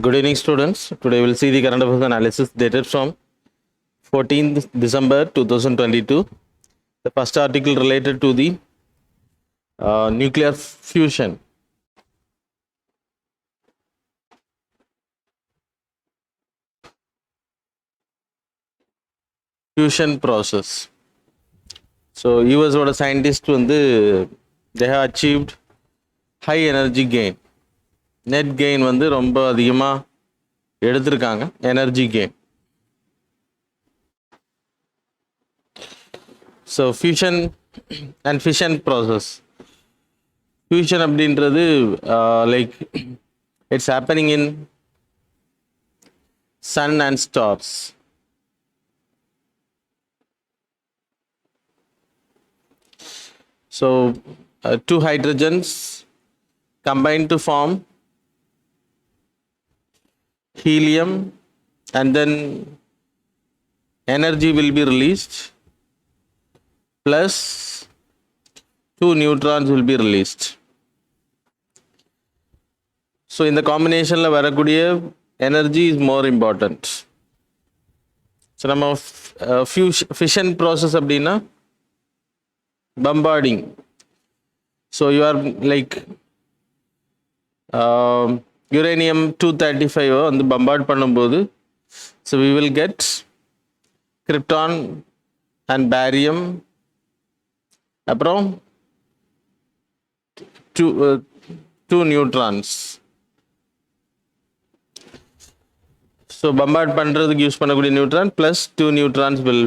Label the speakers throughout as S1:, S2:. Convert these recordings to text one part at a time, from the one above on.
S1: Good evening, students. Today we'll see the current affairs analysis dated from 14th December 2022. The first article related to the nuclear fusion. Fusion process. So, US oda scientists they have achieved high energy gain. Net gain ரொம்ப அதிகமா எடுத்திருக்காங்க energy gain. So fusion and fission process. Fusion அப்படின்றது like it's happening in sun and stars. So two hydrogens combine to form helium, and then energy will be released, plus two neutrons will be released. So in the combination la varakudiya energy is more important. So nama fission process அப்படினா bombarding. So you are like uranium 235 வந்து bombard பண்ணும்போது, so we will get krypton and barium, அப்புறம் two neutrons. So bombard பண்றதுக்கு use பண்ணக்கூடிய neutron plus two neutrons will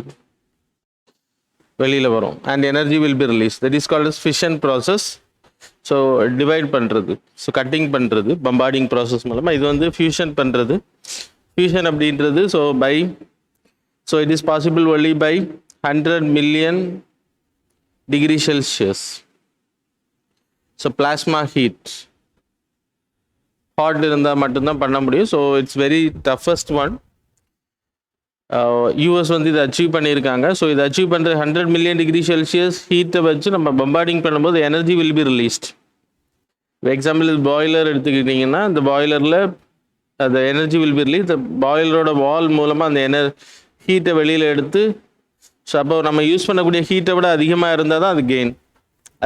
S1: வெளியில வரும் and energy will be released. That is called as fission process. So divide பண்றது, so cutting பண்றது, bombarding process மூலமா இது fusion பண்றது. Fusion அப்படின்றது so it is possible only by 100 million degree Celsius. So plasma heat, hot இருந்தா மட்டும்தான் பண்ண முடியும். So it's very toughest one. US இதை அச்சீவ் பண்ணியிருக்காங்க. ஸோ இதை அச்சீவ் பண்ணுற 100 million degree Celsius ஹீட்டை வச்சு நம்ம பம்பார்டிங் பண்ணும்போது energy will be released. Example இது பாய்லர் எடுத்துக்கிட்டிங்கன்னா, இந்த பாய்லரில் அந்த எனர்ஜி வில் பி ரிலீஸ். இந்த பாய்லரோட வால் மூலமாக அந்த ஹீட்டை வெளியில் எடுத்து, ஸோ அப்போ நம்ம யூஸ் பண்ணக்கூடிய ஹீட்டை விட அதிகமாக இருந்தால் தான் அது கெயின்.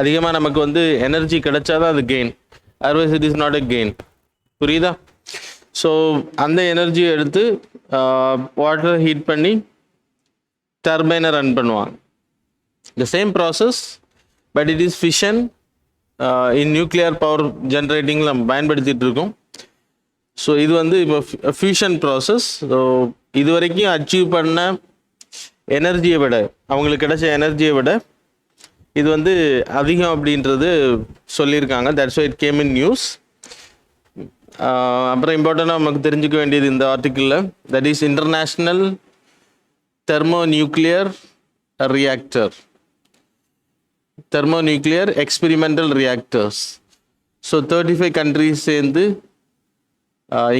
S1: அதிகமாக நமக்கு எனர்ஜி கிடைச்சா தான் அது gain, otherwise it is not a gain. புரியுதா? ஸோ அந்த எனர்ஜியை எடுத்து வாட்டர் ஹீட் பண்ணி டர்பைனை ரன் பண்ணுவாங்க. The same process, but it is fission in nuclear power ஜென்ரேட்டிங்கில் நம்ம பயன்படுத்திகிட்டு இருக்கோம். ஸோ இது இப்போ ஃபியூஷன் ப்ராசஸ். ஸோ இது வரைக்கும் அச்சீவ் பண்ண எனர்ஜியை விட, அவங்களுக்கு கிடைச்ச எனர்ஜியை விட இது அதிகம் அப்படின்றது சொல்லியிருக்காங்க. That's why it came in news. அப்புறம் இம்பார்ட்டண்டாக நமக்கு தெரிஞ்சுக்க வேண்டியது இந்த ஆர்டிக்கிளில், that is international thermonuclear experimental reactors. So 35 countries சேர்ந்து,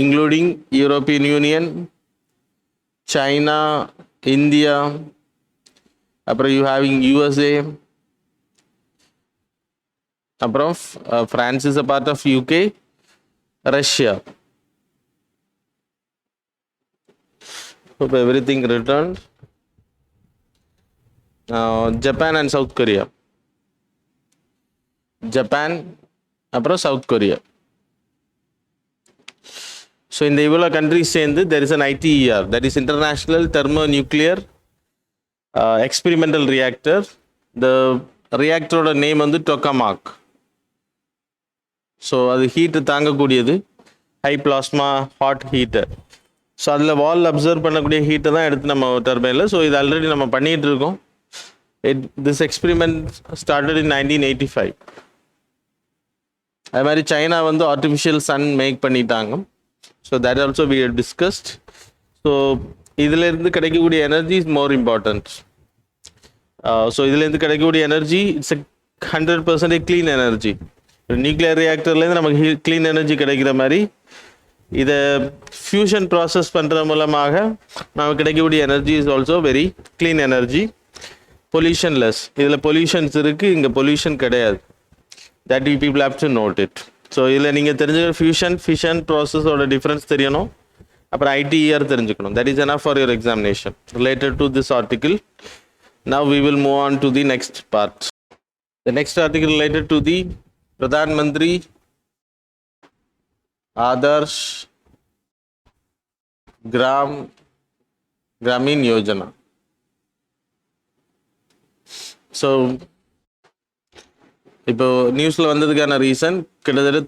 S1: including European Union, China, India, அப்புறம் யூ ஹேவிங் USA, அப்புறம் France is a part of UK, Russia. Hope everything returned. Japan and South Korea. Japan, அப்புறம் South Korea. So இந்த இவ்வளோ countries சேர்ந்து there is an ITER, that is International Thermonuclear Experimental Reactor. The reactor name tokamak. So அது heat தாங்கக்கூடியது, high plasma hot heater. So அதில் wall observe பண்ணக்கூடிய ஹீட்டை தான் எடுத்து நம்ம டர்பைனில். ஸோ இது ஆல்ரெடி நம்ம பண்ணிகிட்டு இருக்கோம். This experiment started in 1985. அது மாதிரி சைனா ஆர்டிஃபிஷியல் சன் மேக் பண்ணிட்டாங்க. So that also we have discussed. So இதிலேருந்து கிடைக்கக்கூடிய energy is more important. So இதுலேருந்து கிடைக்கக்கூடிய energy it's 100% clean energy. Nuclear ரியாக்டர்லேருந்து நமக்கு க்ளீன் எனர்ஜி கிடைக்கிற மாதிரி இதை ஃபியூஷன் ப்ராசஸ் பண்ணுற மூலமாக நமக்கு கிடைக்கக்கூடிய energy is also very clean energy, pollutionless. இதில் பொல்யூஷன்ஸ் இருக்குது, இங்கே பொல்யூஷன் கிடையாது. That you people have to note it. So இதில் நீங்கள் தெரிஞ்சுக்கிற ஃபிஷன் ப்ராசஸோட டிஃப்ரென்ஸ் தெரியணும். அப்புறம் ஐடிஆர் தெரிஞ்சுக்கணும். That is enough for your examination related to this article. Now we will move on to the next part. The next article related to the Pradhan Mantri Adarsh Gramin Yojana. So இப்போ நியூஸில் வந்ததுக்கான reason கிட்டத்தட்ட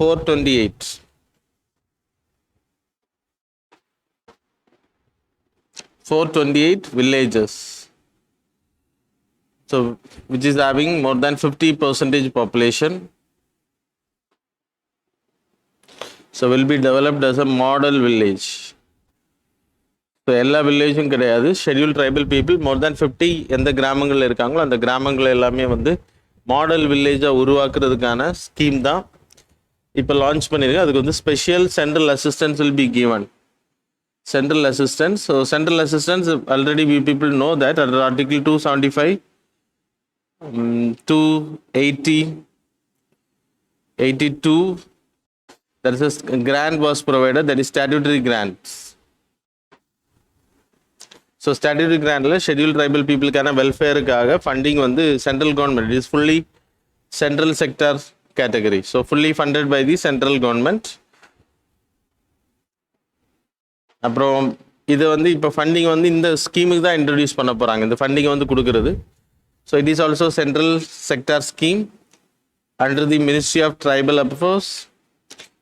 S1: 428 villages, so which is having more than 50% population, so will be developed as a model village. So எல்லா வில்லேஜும் கிடையாது, schedule tribal people மோர் தேன் 50 எந்த கிராமங்களில் இருக்காங்களோ அந்த கிராமங்கள் எல்லாமே வந்து மாடல் வில்லேஜாக உருவாக்குறதுக்கான ஸ்கீம் தான் இப்போ லான்ச் பண்ணியிருக்கு. அதுக்கு வந்து special central assistance will be given. Central assistance. So central assistance, already we people know that under Article 275, 280, 82, there is a grant was provided, that is statutory grants. So statutory grant la scheduled tribal people kana welfare kaga funding வந்து central government, it is fully central sector category, so fully funded by the central government. அப்புறம் இது வந்து இப்போ funding வந்து இந்த ஸ்கீமுக்கு தான் introduce பண்ண போகிறாங்க, இந்த ஃபண்டிங்கை வந்து கொடுக்குறது. So it is also central sector scheme under the ministry of tribal affairs.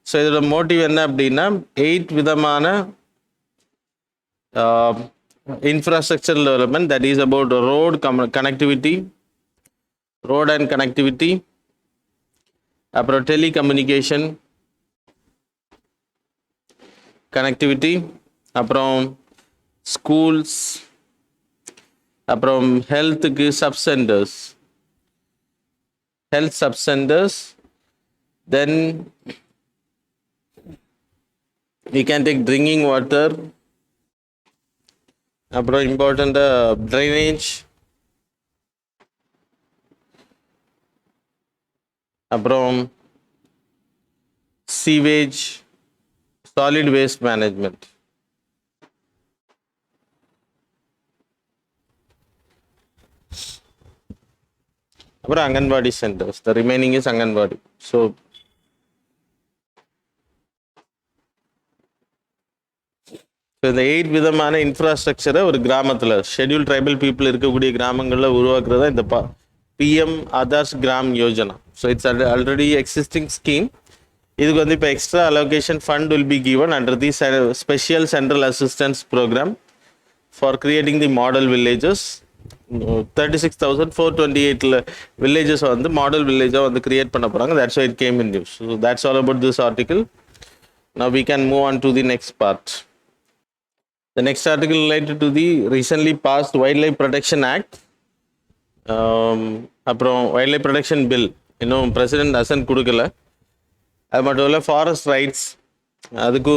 S1: So இதோட மோட்டிவ் என்ன அப்படின்னா 8 விதமான infrastructure development, that is about road connectivity, road and connectivity, அப்புறம் டெலிகம்யூனிகேஷன் கனெக்டிவிட்டி, அப்புறம் ஸ்கூல்ஸ், அப்புறம் ஹெல்த்துக்கு health sub centres, then we can take drinking water, அப்புறம் இம்பார்ட்டண்ட்டாக ட்ரைனேஜ், அப்புறம் சீவேஜ், solid waste management. அப்புறம் anganwadi centres, the remaining is anganwadi. So இந்த 8 விதமான இன்ஃப்ராஸ்ட்ரக்சரை ஒரு கிராமத்தில் ஷெட்யூல் ட்ரைபல் பீப்புள் இருக்கக்கூடிய கிராமங்களில் உருவாக்குறதா இந்த PM Adarsh Gram Yojana. So it's already existing scheme. இதுக்கு வந்து இப்போ extra allocation fund will be given under the special central assistance programme for creating the model villages. 36,428 villages வந்து மாடல் வில்லேஜாக வந்து கிரியேட் பண்ண போகிறாங்க. That's why it came in news. So that's all about this article. Now we can move on to the next part. The next article related to the recently passed Wildlife Protection Act. அப்புறம் wild protection bill இன்னும் president Hasan கொடுக்கல. அது மட்டும் இல்லை, forest rights அதுக்கு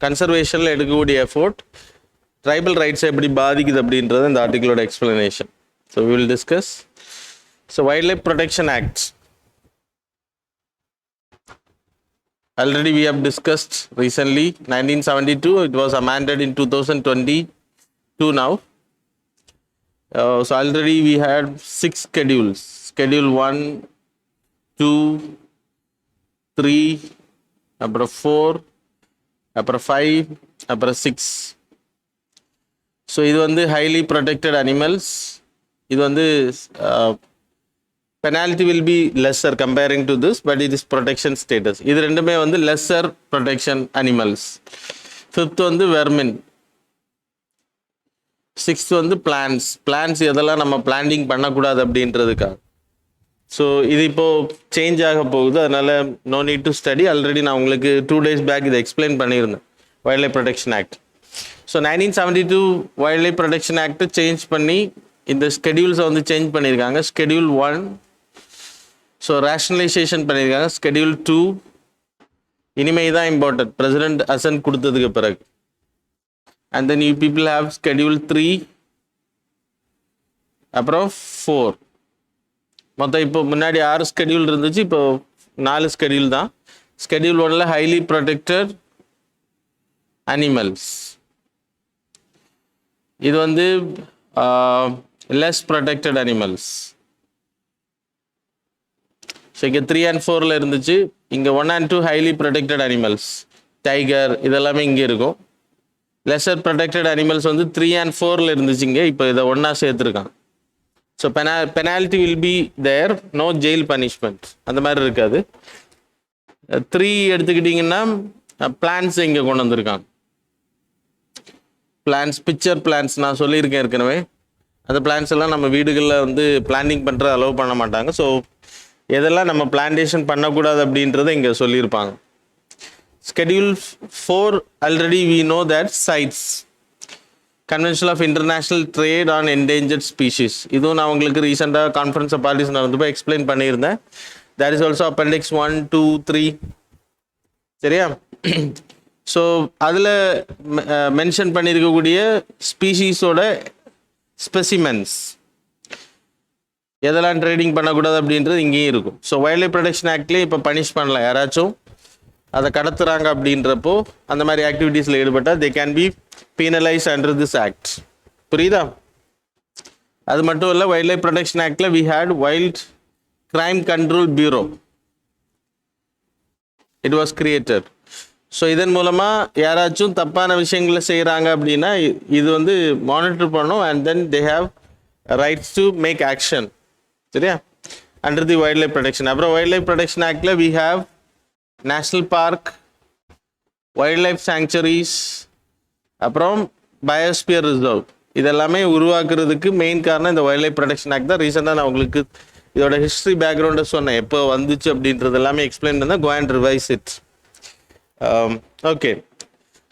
S1: கன்சர்வேஷனில் எடுக்கக்கூடிய effort tribal ரைட்ஸை எப்படி பாதிக்குது அப்படின்றது இந்த ஆர்டிக்கிளோட explanation. So we will discuss. So wild protection act already we have discussed recently, 1972, it was amended in 2022 now. So already we had 6 schedules, schedule 1, 2, 3, அப்புறம் 4, அப்புறம் 5, அப்புறம் 6. ஸோ இது வந்து ஹைலி ப்ரொடெக்டட் அனிமல்ஸ். இது வந்து penalty will be lesser comparing to this, but it is protection status. இது ரெண்டுமே வந்து lesser protection animals. 5th வந்து vermin, 6th வந்து plants எதெல்லாம் நம்ம பிளான்டிங் பண்ணக்கூடாது அப்படின்றதுக்காக. ஸோ இது இப்போது சேஞ்ச் ஆக போகுது, அதனால் no need to study. Already நான் உங்களுக்கு 2 days பேக் இதை எக்ஸ்பிளைன் பண்ணியிருந்தேன், wild life protection act. So 1972 wild life protection act change பண்ணி இந்த ஸ்கெடியூல்ஸை வந்து சேஞ்ச் பண்ணியிருக்காங்க. ஸ்கெடியூல் 1, ஸோ ரேஷனலைசேஷன் பண்ணியிருக்காங்க. ஸ்கெடியூல் 2 இனிமே தான் இம்பார்ட்டன்ட், பிரசிடென்ட் அசன் கொடுத்ததுக்கு பிறகு. And then you people have schedule 3, அப்புறம் 4. மொத்தம் இப்போ முன்னாடி 6 ஸ்கெடியூல் இருந்துச்சு, இப்போ 4 ஸ்கெடியூல் தான். ஸ்கெடியூல் 1ல ஹைலி ப்ரொடெக்டட் அனிமல்ஸ், இது வந்து லெஸ் ப்ரொடெக்டட் அனிமல்ஸ். ஸோ இங்கே 3 and 4ல் இருந்துச்சு, இங்கே 1 and 2 highly protected animals, tiger இதெல்லாமே இங்கே இருக்கும். லெஸர் ப்ரொடெக்டட் அனிமல்ஸ் வந்து 3 and 4ல் இருந்துச்சுங்க, இப்போ இதை ஒன்றா சேர்த்துருக்கான். So penalty will be there, no jail punishment அந்த மாதிரி இருக்காது. 3 எடுத்துக்கிட்டிங்கன்னா பிளான்ஸ் இங்கே கொண்டு வந்திருக்காங்க. பிளான்ஸ், பிக்சர் பிளான்ஸ் நான் சொல்லியிருக்கேன் ஏற்கனவே. அந்த பிளான்ஸ் எல்லாம் நம்ம வீடுகளில் வந்து பிளான்டிங் பண்ணுறது அலோவ் பண்ண மாட்டாங்க. ஸோ எதெல்லாம் நம்ம பிளான்டேஷன் பண்ணக்கூடாது அப்படின்றத இங்கே சொல்லியிருப்பாங்க. Schedule 4 already we know that CITES, convention of international trade on endangered species, இதுவும் நான் உங்களுக்கு ரீசெண்டாக கான்ஃபரன்ஸ் ஆஃப் பார்ட்டிஸ் நான் வந்து போய் எக்ஸ்பிளைன் பண்ணியிருந்தேன். There is also appendix 1, 2, 3. சரியா? ஸோ அதில் மென்ஷன் பண்ணியிருக்கக்கூடிய ஸ்பீஷீஸோட ஸ்பெசிமென்ஸ் எதெல்லாம் ட்ரேடிங் பண்ணக்கூடாது அப்படின்றது இங்கேயும் இருக்கும். ஸோ வைல்ட் லைஃப் ப்ரொடெக்ஷன் ஆக்ட்லேயே இப்போ பனிஷ் பண்ணலாம். யாராச்சும் அதை கடத்துறாங்க அப்படின்றப்போ அந்த மாதிரி ஆக்டிவிட்டீஸில் ஈடுபட்டால் they can be penalise under this act. புரியுதா? அது மட்டும் இல்லை, வைல்ட் லைஃப் ப்ரொடெக்ஷன் ஆக்டில் we had wild crime control bureau, it was created. So இதன் மூலமாக யாராச்சும் தப்பான விஷயங்களை செய்கிறாங்க அப்படின்னா இது வந்து மானிட்டர் பண்ணும், and then they have rights to make action. சரியா? Under the wild life protection. அப்புறம் வைல்ட் லைஃப் ப்ரொடெக்ஷன் ஆக்டில் we have national park, wildlife sanctuaries, அப்புறம் பயோஸ்பியர் ரிசர்வ். இதெல்லாமே உருவாக்குறதுக்கு மெயின் காரணம் இந்த வைல்ட் லைஃப் ப்ரொடெக்ஷன் ஆக்ட் தான். ரீசெண்டாக நான் உங்களுக்கு இதோட ஹிஸ்ட்ரி பேக்ரவுண்டை சொன்னேன், எப்போ வந்துச்சு அப்படின்றது எல்லாமே எக்ஸ்பிளைன் பண்ணால் go and revise it. Okay.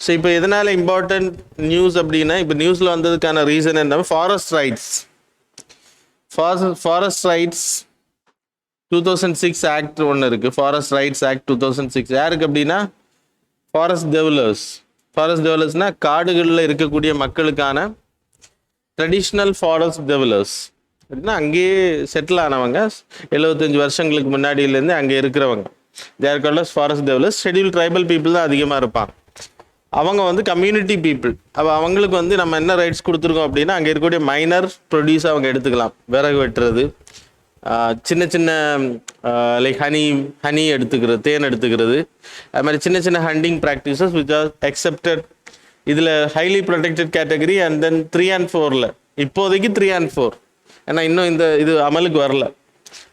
S1: So இப்போ எதனால் இம்பார்ட்டன்ட் நியூஸ் அப்படின்னா, இப்போ நியூஸில் வந்ததுக்கான ரீசன் என்ன? Forest rights. Forest rights 2006 act ஒன்று இருக்குது, ஃபாரஸ்ட் ரைட்ஸ் ஆக்ட் 2006. யாருக்கு அப்படின்னா ஃபாரஸ்ட் டெவலர்ஸ். ஃபாரஸ்ட் டெவலர்ஸ்னால் காடுகளில் இருக்கக்கூடிய மக்களுக்கான ட்ரெடிஷ்னல் ஃபாரஸ்ட் டெவலர்ஸ் அப்படின்னா அங்கேயே செட்டில் ஆனவங்க, 75 வருஷங்களுக்கு முன்னாடியிலேருந்து அங்கே இருக்கிறவங்க. There called forest dwellers. Schedule tribal people தான் அதிகமாக இருப்பாங்க. அவங்க வந்து கம்யூனிட்டி பீப்புள். அப்போ அவங்களுக்கு வந்து நம்ம என்ன ரைட்ஸ் கொடுத்துருக்கோம் அப்படின்னா, அங்கே இருக்கக்கூடிய மைனர் ப்ரொடியூஸ் அவங்க எடுத்துக்கலாம், விறகு வெட்டுறது, சின்ன சின்ன லைக் ஹனி எடுத்துக்கிறது, தேன் எடுத்துக்கிறது, அது மாதிரி சின்ன சின்ன hunting practices which are accepted. இதில் highly protected category. And then 3 and 4ல் இப்போதைக்கு 3 and 4, ஏன்னா இன்னும் இந்த இது அமலுக்கு வரல,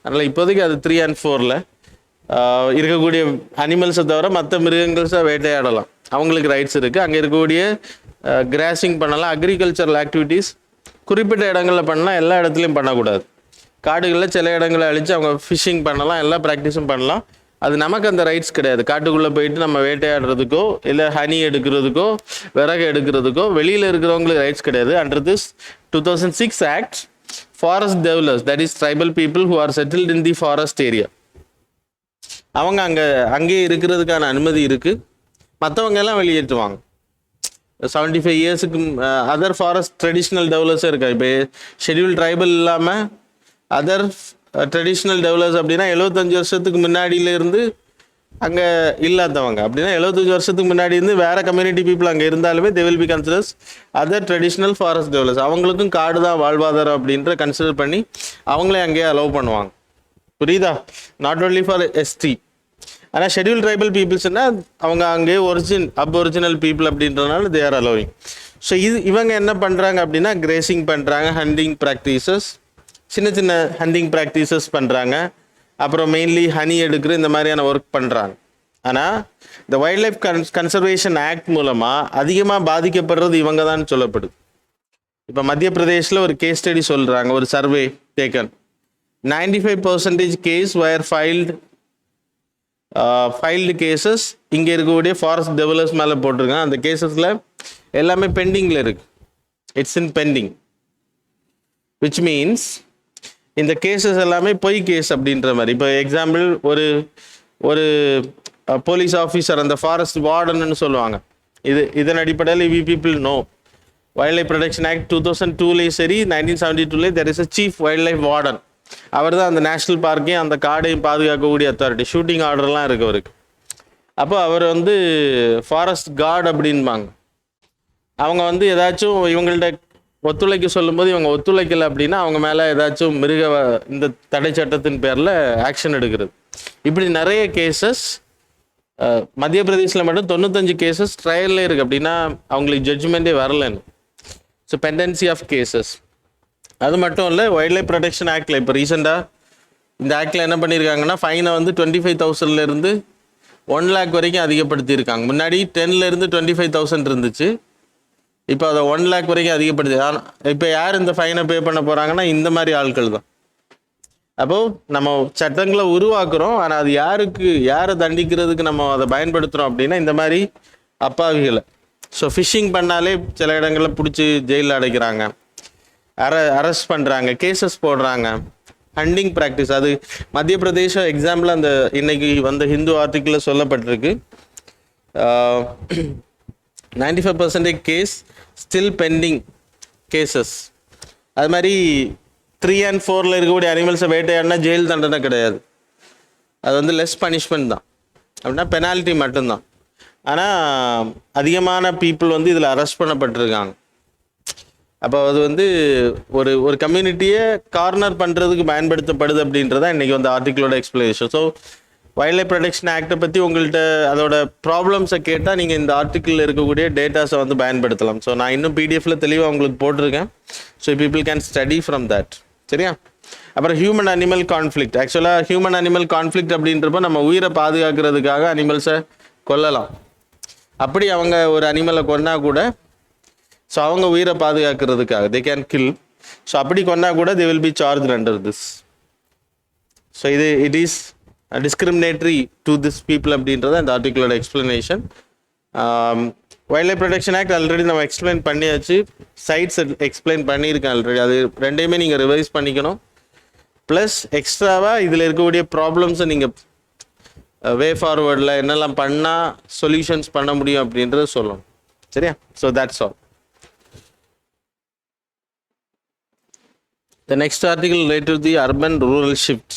S1: அதனால் இப்போதைக்கு அது 3 and 4ல் இருக்கக்கூடிய அனிமல்ஸை தவிர மற்ற மிருகங்கள்ஸை வேட்டையாடலாம், அவங்களுக்கு ரைட்ஸ் இருக்குது. அங்கே இருக்கக்கூடிய கிராசிங் பண்ணலாம், அக்ரிகல்ச்சரல் ஆக்டிவிட்டீஸ் குறிப்பிட்ட இடங்களில் பண்ணலாம், எல்லா இடத்துலையும் பண்ணக்கூடாது. காடுகளில் சில இடங்களை அழித்து அவங்க ஃபிஷ்ஷிங் பண்ணலாம், எல்லா ப்ராக்டிஸும் பண்ணலாம். அது நமக்கு அந்த ரைட்ஸ் கிடையாது. காட்டுக்குள்ளே போயிட்டு நம்ம வேட்டையாடுறதுக்கோ இல்லை ஹனி எடுக்கிறதுக்கோ விறகு எடுக்கிறதுக்கோ வெளியில் இருக்கிறவங்களுக்கு ரைட்ஸ் கிடையாது. Under this 2006 act, forest dwellers, that is tribal people who are settled in the forest area, அவங்க அங்கேயே இருக்கிறதுக்கான அனுமதி இருக்குது. மற்றவங்க எல்லாம் வெளியேற்றுவாங்க. 75 இயர்ஸுக்கு அதர் ஃபாரஸ்ட் ட்ரெடிஷ்னல் டெவலர்ஸும் இருக்காது. இப்போ ஷெட்யூல் ட்ரைபல் இல்லாமல் அதர் ட்ரெடிஷ்னல் டெவலர்ஸ் அப்படின்னா 75 வருஷத்துக்கு முன்னாடியிலேருந்து அங்கே இல்லாதவங்க. அப்படின்னா 75 வருஷத்துக்கு முன்னாடி இருந்து வேறு கம்யூனிட்டி பீப்புள் அங்கே இருந்தாலுமே they will be considers other traditional forest dwellers. அவங்களுக்கும் காடு தான் வாழ்வாதாரம் அப்படின்ற கன்சிடர் பண்ணி அவங்களே அங்கேயே அலோவ் பண்ணுவாங்க. புரியுதா? Not only for ST. ஆனால் ஷெட்யூல் ட்ரைபல் பீப்புள்ஸ்னால் அவங்க அங்கேயே அப்ஒரிஜினல் பீப்புள் அப்படின்றனால தே ஆர் அலோவிங். ஸோ இவங்க என்ன பண்ணுறாங்க அப்படின்னா கிரேசிங் பண்ணுறாங்க, ஹண்டிங் ப்ராக்டிசஸ், சின்ன சின்ன ஹண்டிங் ப்ராக்டிசஸ் பண்ணுறாங்க, அப்புறம் மெயின்லி ஹனி எடுக்கிற இந்த மாதிரியான ஒர்க் பண்ணுறாங்க. ஆனால் இந்த வைல்ட் லைஃப் கன்சர்வேஷன் ஆக்ட் மூலமாக அதிகமாக பாதிக்கப்படுறது இவங்க தான் சொல்லப்படுது. இப்போ மத்திய பிரதேஷில் ஒரு கேஸ் ஸ்டடி சொல்கிறாங்க, ஒரு survey taken, 95% case were filed cases இங்கே இருக்கக்கூடிய ஃபாரஸ்ட் டெவலர்ஸ் மேலே போட்டிருக்காங்க. அந்த கேசஸில் எல்லாமே பெண்டிங்கில் இருக்குது, it's in pending, which means இந்த கேசஸ் எல்லாமே பொய் கேஸ் அப்படின்ற மாதிரி. இப்போ எக்ஸாம்பிள், ஒரு போலீஸ் ஆஃபீஸர், அந்த ஃபாரஸ்ட் வார்டன்னு சொல்லுவாங்க, இதன் அடிப்படையில் we people know wild life protection act 2002லேயும் சரி 1972லேயும் there is a chief wildlife warden. அவர் தான் அந்த நேஷ்னல் பார்க்கையும் அந்த காடையும் பாதுகாக்கக்கூடிய அத்தாரிட்டி, ஷூட்டிங் ஆர்டர்லாம் இருக்குது அவருக்கு. அப்போ அவர் வந்து ஃபாரஸ்ட் கார்டு அப்படின்பாங்க. அவங்க வந்து ஏதாச்சும் இவங்கள்ட்ட ஒத்துழைக்க சொல்லும்போது இவங்க ஒத்துழைக்கலை அப்படின்னா அவங்க மேலே ஏதாச்சும் இந்த தடை சட்டத்தின் பேரில் ஆக்ஷன் எடுக்கிறது. இப்படி நிறைய கேசஸ் மத்திய பிரதேசில் மட்டும் 95 கேசஸ் ட்ரையல்லே இருக்குது. அப்படின்னா அவங்களுக்கு ஜட்ஜ்மெண்ட்டே வரலன்னு. So pendency of cases. அது மட்டும் இல்லை, வைல்ட் லைஃப் ப்ரொடெக்ஷன் ஆக்டில் இப்போ ரீசெண்டாக இந்த ஆக்டில் என்ன பண்ணியிருக்காங்கன்னா ஃபைனை வந்து 25,000 1 lakh வரைக்கும் அதிகப்படுத்தியிருக்காங்க. முன்னாடி 10 25,000 இருந்துச்சு, இப்போ அதை 1 lakh வரைக்கும் அதிகப்படுத்தி. இப்போ யார் இந்த ஃபைனை பே பண்ண போகிறாங்கன்னா இந்த மாதிரி ஆட்கள் தான். அப்போது நம்ம சட்டங்களை உருவாக்குறோம், ஆனால் அது யாரை தண்டிக்கிறதுக்கு நம்ம அதை பயன்படுத்துகிறோம் அப்படின்னா இந்த மாதிரி அப்பாவிகளை. ஸோ ஃபிஷிங் பண்ணாலே சில இடங்களில் பிடிச்சி ஜெயிலில் அடைக்கிறாங்க, அரெஸ்ட் பண்ணுறாங்க, கேசஸ் போடுறாங்க. ஹண்டிங் ப்ராக்டிஸ், அது மத்திய பிரதேச எக்ஸாம்பிள் அந்த இன்னைக்கு வந்த ஹிந்து ஆர்டிக்கிளில் சொல்லப்பட்டிருக்கு. 95% கேஸ் ஸ்டில் பெண்டிங் கேசஸ். அது மாதிரி 3 and 4 இருக்கக்கூடிய அனிமல்ஸை வேட்டையாடினா ஜெயில் தண்டனை கிடையாது, அது வந்து லெஸ் பனிஷ்மெண்ட் தான், அப்படின்னா பெனால்ட்டி மட்டும்தான். ஆனால் அதிகமான பீப்புள் வந்து இதில் அரெஸ்ட் பண்ணப்பட்டிருக்காங்க. அப்போ அது வந்து ஒரு கம்யூனிட்டியை கார்னர் பண்ணுறதுக்கு பயன்படுத்தப்படுது அப்படின்றதான் இன்றைக்கி வந்து ஆர்டிக்கிளோட explanation. So wild life protection ஆக்டை பற்றி உங்கள்கிட்ட அதோட ப்ராப்ளம்ஸை கேட்டால் நீங்கள் இந்த ஆர்டிக்கிளில் இருக்கக்கூடிய டேட்டாஸை வந்து பயன்படுத்தலாம். ஸோ நான் இன்னும் பிடிஎஃப்ல தெளிவாக உங்களுக்கு போட்டிருக்கேன். So people can study from that. சரியா? அப்புறம் ஹியூமன் அனிமல் கான்ஃப்ளிக்ட். ஆக்சுவலாக ஹியூமன் அனிமல் கான்ஃப்ளிக்ட் அப்படின்றப்போ நம்ம உயிரை பாதுகாக்கிறதுக்காக அனிமல்ஸை கொல்லலாம். அப்படி அவங்க ஒரு அனிமலை கொன்னா கூட, ஸோ அவங்க உயிரை பாதுகாக்கிறதுக்காக தே கேன் கில். ஸோ அப்படி கொன்னா கூட they will be charge under this. So it is discriminatory to this people அப்படின்றத இந்த ஆர்டிக்கிளோட explanation. Wild life protection act already நம்ம எக்ஸ்பிளைன் பண்ணியாச்சு, சைட்ஸ் எக்ஸ்பிளைன் பண்ணியிருக்கேன் ஆல்ரெடி. அது ரெண்டையுமே நீங்கள் ரிவைஸ் பண்ணிக்கணும். ப்ளஸ் எக்ஸ்ட்ராவாக இதில் இருக்கக்கூடிய ப்ராப்ளம்ஸை நீங்கள் வே ஃபார்வர்டில் என்னெல்லாம் பண்ணால் சொல்யூஷன்ஸ் பண்ண முடியும் அப்படின்றத சொல்லணும். சரியா? So that's all. The next article related the urban rural shift.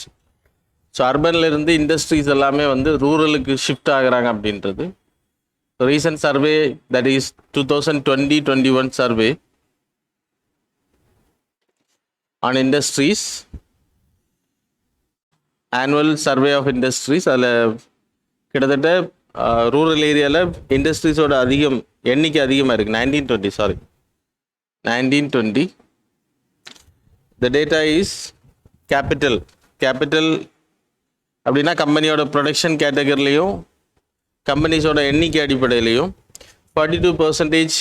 S1: So அர்பன்லேருந்து இண்டஸ்ட்ரீஸ் எல்லாமே வந்து ரூரலுக்கு ஷிஃப்ட் ஆகுறாங்க அப்படின்றது. Recent survey, that is 2020-21 survey on industries, annual survey of industries. அதில் கிட்டத்தட்ட ரூரல் ஏரியாவில் இண்டஸ்ட்ரீஸோட எண்ணிக்கை அதிகமாக இருக்குது. 1920 the data is capital அப்படின்னா கம்பெனியோட ப்ரொடக்ஷன் கேட்டகரிலையும் கம்பெனிஸோட எண்ணிக்கை அடிப்படையிலையும் 42%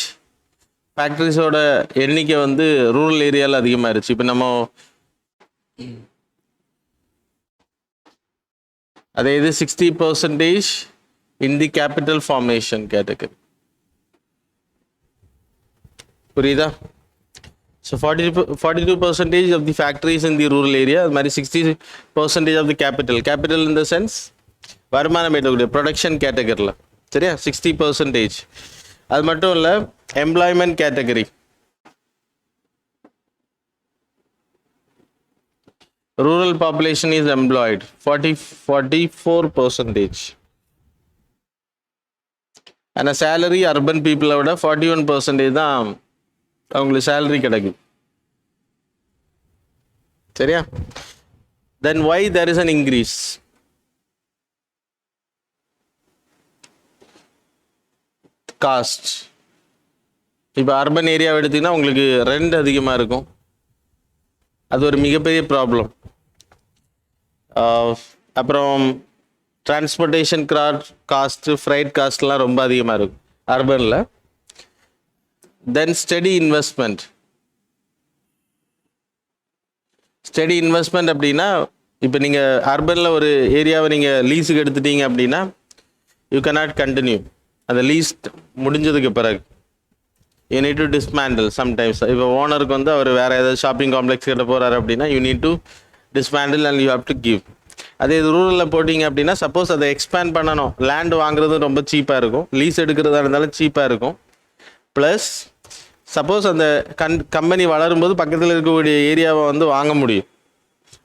S1: ஃபேக்ட்ரிஸோட எண்ணிக்கை வந்து ரூரல் ஏரியாவில் அதிகமாகிருச்சு. இப்போ நம்ம அதே இது 60% இன் தி கேபிட்டல் ஃபார்மேஷன் கேட்டகரி. புரியுதா? So 42% of the factories in the rural area, அது மாதிரி 60% of the capital in the sense வருமானம் ஈட்டக்கூடிய ப்ரொடக்ஷன் கேட்டகரியில். சரியா? 60%. அது மட்டும் இல்லை, employment category rural population is employed 44%. and a salary urban people விட 41% தான் அவங்களுக்கு சேலரி கிடைக்கும். சரியா? then why there is an increase? Cost. இப்போ அர்பன் ஏரியாவை எடுத்திங்கன்னா உங்களுக்கு ரெண்ட் அதிகமாக இருக்கும், அது ஒரு மிகப்பெரிய ப்ராப்ளம். அப்புறம் டிரான்ஸ்போர்ட்டேஷன் காஸ்ட்டு, ஃப்ரைட் காஸ்ட்லாம் ரொம்ப அதிகமாக இருக்கும் அர்பனில். தென் ஸ்டெடி இன்வெஸ்ட்மெண்ட் அப்படின்னா, இப்போ நீங்கள் அர்பனில் ஒரு ஏரியாவை நீங்கள் லீஸுக்கு எடுத்துட்டீங்க அப்படின்னா யூ cannot கண்டினியூ. அந்த லீஸ் முடிஞ்சதுக்கு பிறகு you need to dismantle sometimes. இப்போ ஓனருக்கு வந்து அவர் வேறு ஏதாவது ஷாப்பிங் காம்ப்ளெக்ஸ் கிட்ட போகிறாரு அப்படின்னா you need to dismantle and you have to give. அதே இது ரூரலில் போட்டிங்க அப்படின்னா சப்போஸ் அதை எக்ஸ்பேண்ட் பண்ணணும், லேண்டு வாங்குறது ரொம்ப சீப்பாக இருக்கும், லீஸ் எடுக்கிறதா இருந்தாலும் சீப்பாக இருக்கும். ப்ளஸ் சப்போஸ் அந்த கம்பெனி வளரும்போது பக்கத்தில் இருக்கக்கூடிய ஏரியாவை வந்து வாங்க முடியும்.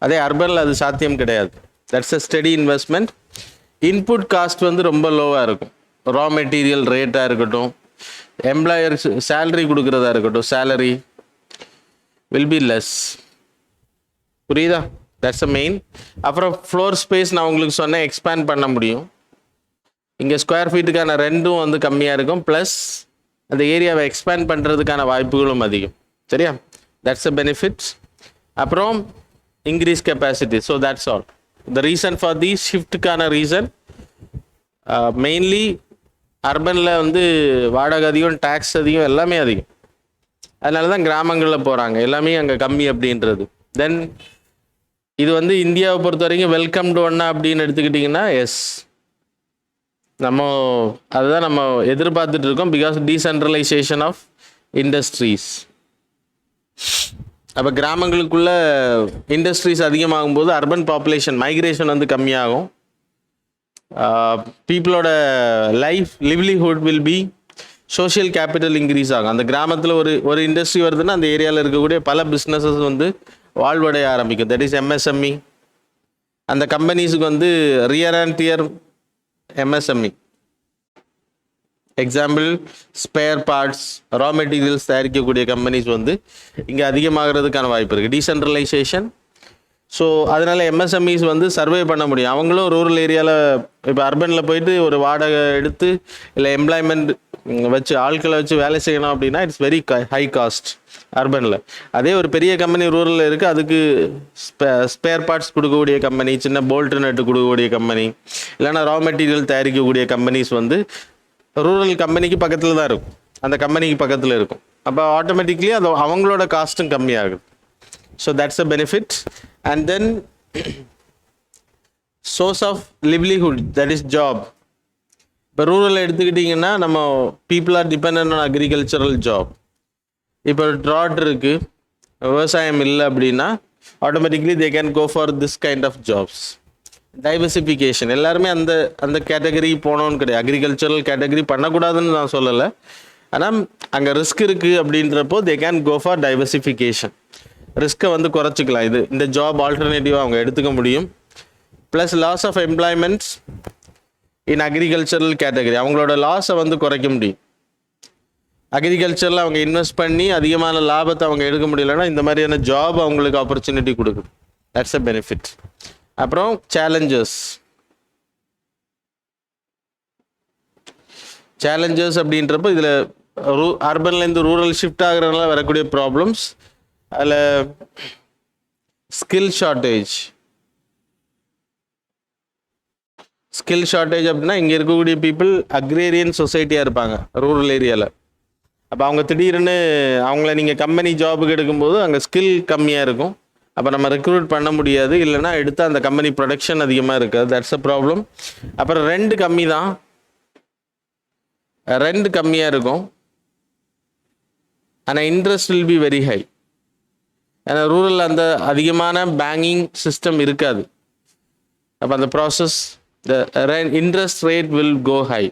S1: அதே அர்பனில் அது சாத்தியம் கிடையாது. That's a steady investment. Input cost வந்து ரொம்ப லோவாக இருக்கும். ரா மெட்டீரியல் ரேட்டாக இருக்கட்டும், எம்ப்ளாயர்ஸ் சேலரி கொடுக்குறதா இருக்கட்டும், சேலரி வில் பி லெஸ். புரியுதா? That's a main. அப்புறம் ஃப்ளோர் ஸ்பேஸ் நான் உங்களுக்கு சொன்னேன், எக்ஸ்பேண்ட் பண்ண முடியும். இங்கே ஸ்கொயர் ஃபீட்டுக்கான ரெண்டும் வந்து கம்மியாக இருக்கும், ப்ளஸ் அந்த ஏரியாவை எக்ஸ்பேண்ட் பண்ணுறதுக்கான வாய்ப்புகளும் அதிகம். சரியா? That's a benefits. அப்புறம் increase capacity. So that's all. The reason for the ஷிஃப்ட்டுக்கான ரீசன் மெயின்லி அர்பனில் வந்து வாடகை அதிகம், டேக்ஸ் அதிகம், எல்லாமே அதிகம். அதனால தான் கிராமங்களில் போகிறாங்க, எல்லாமே அங்கே கம்மி அப்படின்றது. தென் இது வந்து இந்தியாவை பொறுத்த வரைக்கும் வெல்கம் டு ஒன்னா அப்படின்னு எடுத்துக்கிட்டிங்கன்னா, எஸ், நம்ம அதுதான் நம்ம எதிர்பார்த்துட்டு இருக்கோம். Because decentralisation of industries. அப்போ கிராமங்களுக்குள்ள இண்டஸ்ட்ரீஸ் அதிகமாகும் போது அர்பன் பாப்புலேஷன் மைக்ரேஷன் வந்து கம்மியாகும். பீப்புளோட livelihood will be, social capital increase ஆகும். அந்த கிராமத்தில் ஒரு இண்டஸ்ட்ரி வருதுன்னா அந்த ஏரியாவில் இருக்கக்கூடிய பல பிஸ்னஸஸ் வந்து வாழ்வடைய ஆரம்பிக்கும். That is MSME. அந்த கம்பெனிஸுக்கு வந்து rear and dear MSME, example spare parts, raw materials தயாரிக்கக்கூடிய கம்பெனிஸ் வந்து இங்கே அதிகமாகிறதுக்கான வாய்ப்பு இருக்குது. டீசென்ட்ரலைசேஷன். ஸோ அதனால் எம்எஸ்எம்இஸ் வந்து சர்வே பண்ண முடியும். அவங்களும் ரூரல் ஏரியாவில் இப்போ அர்பனில் போயிட்டு ஒரு வாடகை எடுத்து இல்லை எம்ப்ளாய்மெண்ட் வச்சு ஆட்களை வச்சு வேலை செய்யணும் அப்படின்னா இட்ஸ் வெரி ஹை காஸ்ட் அர்பனில். அதே ஒரு பெரிய கம்பெனி ரூரலில் இருக்குது, அதுக்கு ஸ்பேர் பார்ட்ஸ் கொடுக்கக்கூடிய கம்பெனி, சின்ன போல்ட்டு நட்டு கொடுக்கக்கூடிய கம்பெனி, இல்லைனா ரா மெட்டீரியல் தயாரிக்கக்கூடிய கம்பெனிஸ் வந்து ரூரல் கம்பெனிக்கு பக்கத்தில் தான் இருக்கும், அந்த கம்பெனிக்கு பக்கத்தில் இருக்கும். அப்போ ஆட்டோமேட்டிக்லி அது அவங்களோட காஸ்ட்டும் கம்மியாகுது. So that's a benefit. And then source of livelihood, that is job. இப்போ ரூரல் எடுத்துக்கிட்டிங்கன்னா நம்ம people are depend on agricultural job. இப்போ ட்ராட் இருக்குது, விவசாயம் இல்லை அப்படின்னா automatically they can go for this kind of jobs. Diversification, எல்லாருமே அந்த அந்த கேட்டகரி போனோன்னு கிடையாது. அக்ரிகல்ச்சரல் கேட்டகரி பண்ணக்கூடாதுன்னு நான் சொல்லலை, ஆனால் அங்கே ரிஸ்க் இருக்குது அப்படின்றப்போ they can go for diversification. ரிஸ்க்கை வந்து குறைச்சிக்கலாம், இந்த ஜாப் ஆல்டர்னேட்டிவாக அவங்க எடுத்துக்க முடியும். Plus loss of employments in agricultural category, அவங்களோட லாஸை வந்து குறைக்க முடியும். அக்ரிகல்ச்சரில் அவங்க இன்வெஸ்ட் பண்ணி அதிகமான லாபத்தை அவங்க எடுக்க முடியலன்னா இந்த மாதிரியான ஜாப் அவங்களுக்கு ஆப்பர்ச்சுனிட்டி கொடுக்குது. That's a benefit. அப்புறம் சேலஞ்சஸ் அப்படின்றப்போ இதில் அர்பன்லேருந்து ரூரல் ஷிஃப்ட் ஆகிறதுனால வரக்கூடிய ப்ராப்ளம்ஸ், அதில் ஸ்கில் ஷார்ட்டேஜ் அப்படின்னா இங்கே இருக்கக்கூடிய பீப்புள் அக்ரேரியன் சொசைட்டியாக இருப்பாங்க ரூரல் ஏரியாவில். அப்போ அவங்க திடீர்னு அவங்கள நீங்கள் கம்பெனி ஜாபுக்கு எடுக்கும்போது அங்கே ஸ்கில் கம்மியாக இருக்கும், அப்போ நம்ம ரெக்ரூட் பண்ண முடியாது, இல்லைனா எடுத்து அந்த கம்பெனி ப்ரொடக்ஷன் அதிகமாக இருக்காது. That's a problem. அப்புறம் ரெண்ட் கம்மியாக இருக்கும், ஆனால் interest will be very high. ஏன்னா ரூரல் அந்த அதிகமான பேங்கிங் சிஸ்டம் இருக்காது. அப்போ அந்த process interest rate will go high.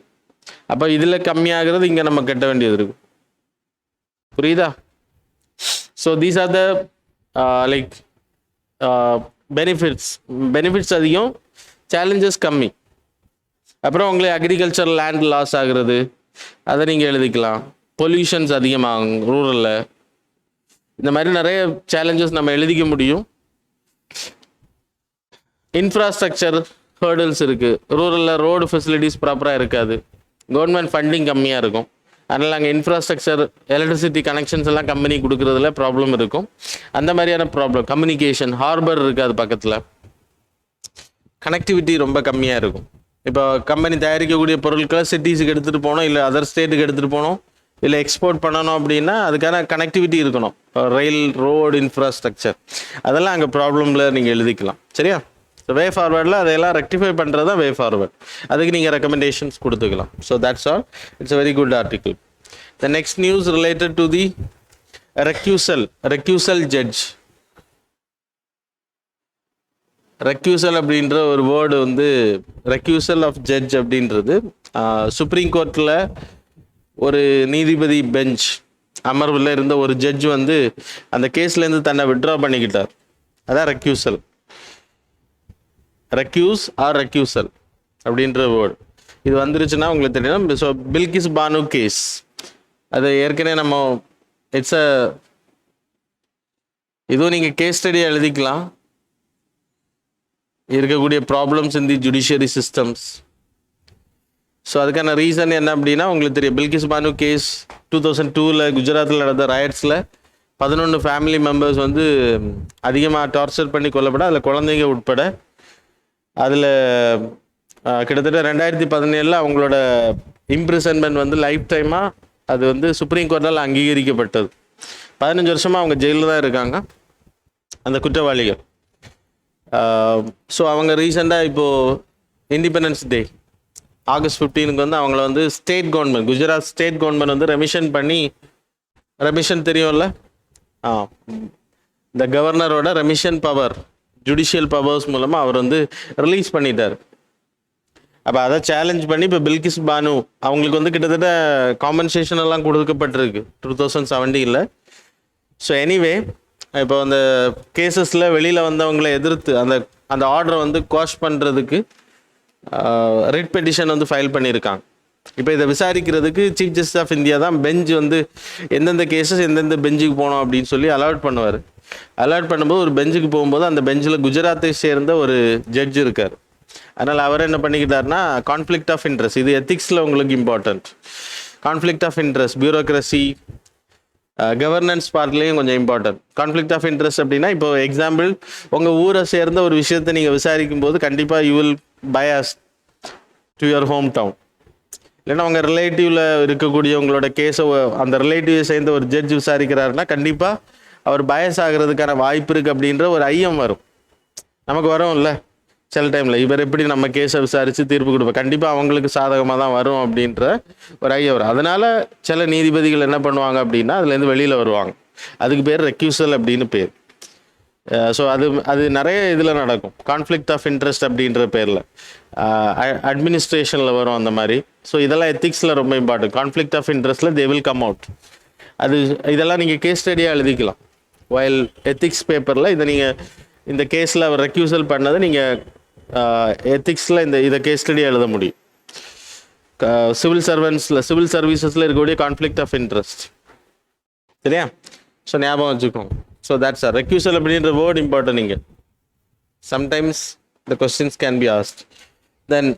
S1: அப்போ இதில் கம்மியாகிறது இங்கே நம்ம கட்ட வேண்டியது இருக்கும். புரியுதா? So these are the like benefits அதிகம், சேலஞ்சஸ் கம்மி. அப்புறம் உங்களுக்கு அக்ரிகல்ச்சர் லேண்ட் லாஸ் ஆகுறது, அதை நீங்கள் எழுதிக்கலாம். பொல்யூஷன்ஸ் அதிகமாகும் ரூரலில். இந்த மாதிரி நிறைய சேலஞ்சஸ் நம்ம எழுதிக்க முடியும். இன்ஃப்ராஸ்ட்ரக்சர் ஹேர்டில்ஸ் இருக்குது. ரூரலில் ரோடு ஃபெசிலிட்டிஸ் ப்ராப்பராக இருக்காது, கவர்மெண்ட் ஃபண்டிங் கம்மியாக இருக்கும். அதனால் அங்கே இன்ஃப்ராஸ்ட்ரக்சர், எலக்ட்ரிசிட்டி கனெக்ஷன்ஸ் எல்லாம் கம்பெனி கொடுக்குறதுல ப்ராப்ளம் இருக்கும். அந்த மாதிரியான ப்ராப்ளம். கம்யூனிகேஷன், ஹார்பர் இருக்காது பக்கத்தில், கனெக்டிவிட்டி ரொம்ப கம்மியாக இருக்கும். இப்போ கம்பெனி தயாரிக்கக்கூடிய பொருட்களை சிட்டிஸுக்கு எடுத்துகிட்டு போகணும், இல்லை அதர் ஸ்டேட்டுக்கு எடுத்துகிட்டு போகணும், இல்லை எக்ஸ்போர்ட் பண்ணணும் அப்படின்னா அதுக்கான கனெக்டிவிட்டி இருக்கணும், ரயில், ரோடு, இன்ஃப்ராஸ்ட்ரக்சர். அதெல்லாம் அங்கே ப்ராப்ளமில் நீங்கள் எழுதிக்கலாம். சரியா? ஸோ வே ஃபார்வர்டில் அதையெல்லாம் ரெக்டிஃபை பண்ணுறது தான் வே ஃபார்வர்ட். அதுக்கு நீங்கள் ரெக்கமெண்டேஷன்ஸ் கொடுத்துக்கலாம். So that's all. It's a very good article. The next news related to the recusal judge. Recusal அப்படின்ற ஒரு வேர்டு வந்து ரெக்யூசல் ஆஃப் ஜட்ஜ் அப்படின்றது சுப்ரீம் கோர்ட்டில் ஒரு நீதிபதி பெஞ்ச் அமர்வில் இருந்த ஒரு ஜட்ஜ் வந்து அந்த கேஸ்லேருந்து தன்னை விட்ரா பண்ணிக்கிட்டார். அதான் ரெக்யூசல். ரெக்யூஸ் ஆர் ரெக்யூசல் அப்படின்ற வேர்டு. இது வந்துருச்சுன்னா உங்களுக்கு தெரியும். ஸோ பில்கிஸ் பானு கேஸ் அது ஏற்கனவே நம்ம இட்ஸ் அ இதுவும் நீங்கள் கேஸ் ஸ்டடியாக எழுதிக்கலாம். இருக்கக்கூடிய ப்ராப்ளம்ஸ் இன் தி ஜுடிஷியரி சிஸ்டம்ஸ். ஸோ அதுக்கான ரீசன் என்ன அப்படின்னா உங்களுக்கு தெரியும். பில்கிஸ் பானு கேஸ் 2002 குஜராத்தில் நடந்த ரயட்ஸில் 11 ஃபேமிலி மெம்பர்ஸ் வந்து அதிகமாக டார்ச்சர் பண்ணி கொல்லப்பட, அதில் குழந்தைங்க உட்பட. அதில் கிட்டத்தட்ட 2017 அவங்களோட இம்ப்ரிசன்மெண்ட் வந்து லைஃப் டைமாக அது வந்து சுப்ரீம் கோர்ட்டால் அங்கீகரிக்கப்பட்டது. 15 வருஷமாக அவங்க ஜெயிலில் தான் இருக்காங்க அந்த குற்றவாளிகள். ஸோ அவங்க ரீசெண்டாக இப்போது இண்டிபெண்டன்ஸ் டே ஆகஸ்ட் 15 வந்து அவங்கள வந்து state government, Gujarat state government வந்து ரெமிஷன் தெரியும்ல, இந்த கவர்னரோட ரெமிஷன் பவர், ஜுடிஷியல் பவர்ஸ் மூலமாக அவர் வந்து ரிலீஸ் பண்ணிட்டார். அப்போ அதை சேலஞ்ச் பண்ணி இப்போ பில்கிஸ் பானு அவங்களுக்கு வந்து கிட்டத்தட்ட காம்பன்சேஷன் எல்லாம் கொடுக்கப்பட்டிருக்கு 2017. ஸோ எனிவே இப்போ அந்த கேசஸில் வெளியில் வந்தவங்களை எதிர்த்து அந்த ஆர்டரை வந்து குவாஷ் பண்ணுறதுக்கு ரிட் பெட்டிஷன் வந்து ஃபைல் பண்ணியிருக்காங்க. இப்போ இதை விசாரிக்கிறதுக்கு சீஃப் ஜஸ்டிஸ் ஆஃப் இந்தியா தான் பெஞ்ச் வந்து எந்தெந்த கேசஸ் எந்தெந்த பெஞ்சுக்கு போகணும் அப்படின்னு சொல்லி அலாட் பண்ணுவார். அலாட் பண்ணும்போது ஒரு பெஞ்சுக்கு போகும்போது அந்த பெஞ்சில் குஜராத்தை சேர்ந்த ஒரு ஜட்ஜ் இருக்கார். அதனால் அவர் என்ன பண்ணிக்கிட்டாருன்னா கான்ஃப்ளிக்ட் ஆஃப் இன்ட்ரெஸ்ட், இது எத்திக்ஸில் உங்களுக்கு important. Conflict of interest, bureaucracy, governance பார்ட்லேயும் கொஞ்சம் இம்பார்ட்டன்ட். கான்ஃப்ளிக்ட் ஆஃப் இன்ட்ரெஸ்ட் அப்படின்னா இப்போ எக்ஸாம்பிள் உங்கள் ஊரை சேர்ந்த ஒரு விஷயத்தை நீங்கள் விசாரிக்கும் போது கண்டிப்பாக you will bias to your home town. இல்லைன்னா உங்கள் ரிலேட்டிவில் இருக்கக்கூடிய உங்களோட கேஸை அந்த ரிலேட்டிவை சேர்ந்த ஒரு ஜட்ஜ் விசாரிக்கிறாருன்னா கண்டிப்பாக அவர் பயஸ் ஆகிறதுக்கான வாய்ப்பு இருக்குது அப்படின்ற ஒரு ஐயம் வரும். நமக்கு வரும்ல சில டைமில், இவர் எப்படி நம்ம கேஸை விசாரித்து தீர்ப்பு கொடுப்போம், கண்டிப்பாக அவங்களுக்கு சாதகமாக தான் வரும் அப்படின்ற ஒரு ஐயம் வரும். அதனால் சில நீதிபதிகள் என்ன பண்ணுவாங்க அப்படின்னா அதுலேருந்து வெளியில் வருவாங்க. அதுக்கு பேர் ரெக்யூசல் அப்படின்னு பேர். ஸோ அது நிறைய இதில் நடக்கும். கான்ஃப்ளிக்ட் ஆஃப் இன்ட்ரெஸ்ட் அப்படின்ற பேரில் அட்மினிஸ்ட்ரேஷனில் வரும் அந்த மாதிரி. ஸோ இதெல்லாம் எத்திக்ஸில் ரொம்ப இம்பார்ட்டன்ட். கான்ஃப்ளிக்ட் ஆஃப் இன்ட்ரெஸ்ட்டில் தே வில் கம் அவுட். இதெல்லாம் நீங்கள் கேஸ் ஸ்டடியாக எழுதிக்கலாம். வைல் எத்திக்ஸ் பேப்பரில் இந்த கேஸில் அவர் ரெக்யூசல் பண்ணதை நீங்கள் எத்திக்ஸில் இதை கேஸ் ஸ்டடியாக எழுத முடியும். சிவில் சர்வீசஸில் இருக்கக்கூடிய கான்ஃப்ளிக்ட் ஆஃப் இன்ட்ரெஸ்ட் சரியா? ஸோ ஞாபகம் வச்சுக்கோங்க. ஸோ தட்ஸ் ரெக்யூசல் அப்படின்ற வேர்ட் இம்பார்ட்டன்ட். இங்கே sometimes the questions can be asked. Then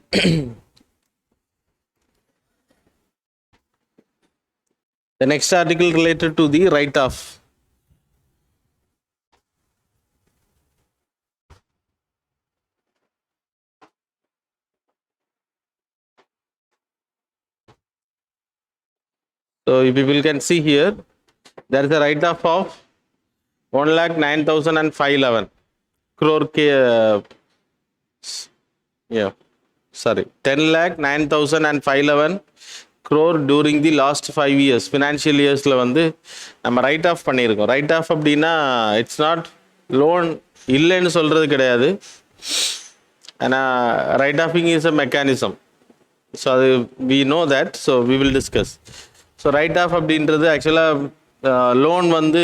S1: the next article related to the right of. So if people can see here, there is a write-off of 1,09,511 crore 10,09,511 crore during the last 5 years financial yearsல வந்து நம்ம write off பண்ணியிருக்கோம். Write off அப்படின்னா it's not loan இல்லைன்னு சொல்கிறது கிடையாது. ஆனால் write offing is a mechanism. So அது we know that. So we will discuss. So write off அப்படின்றது ஆக்சுவலாக லோன் வந்து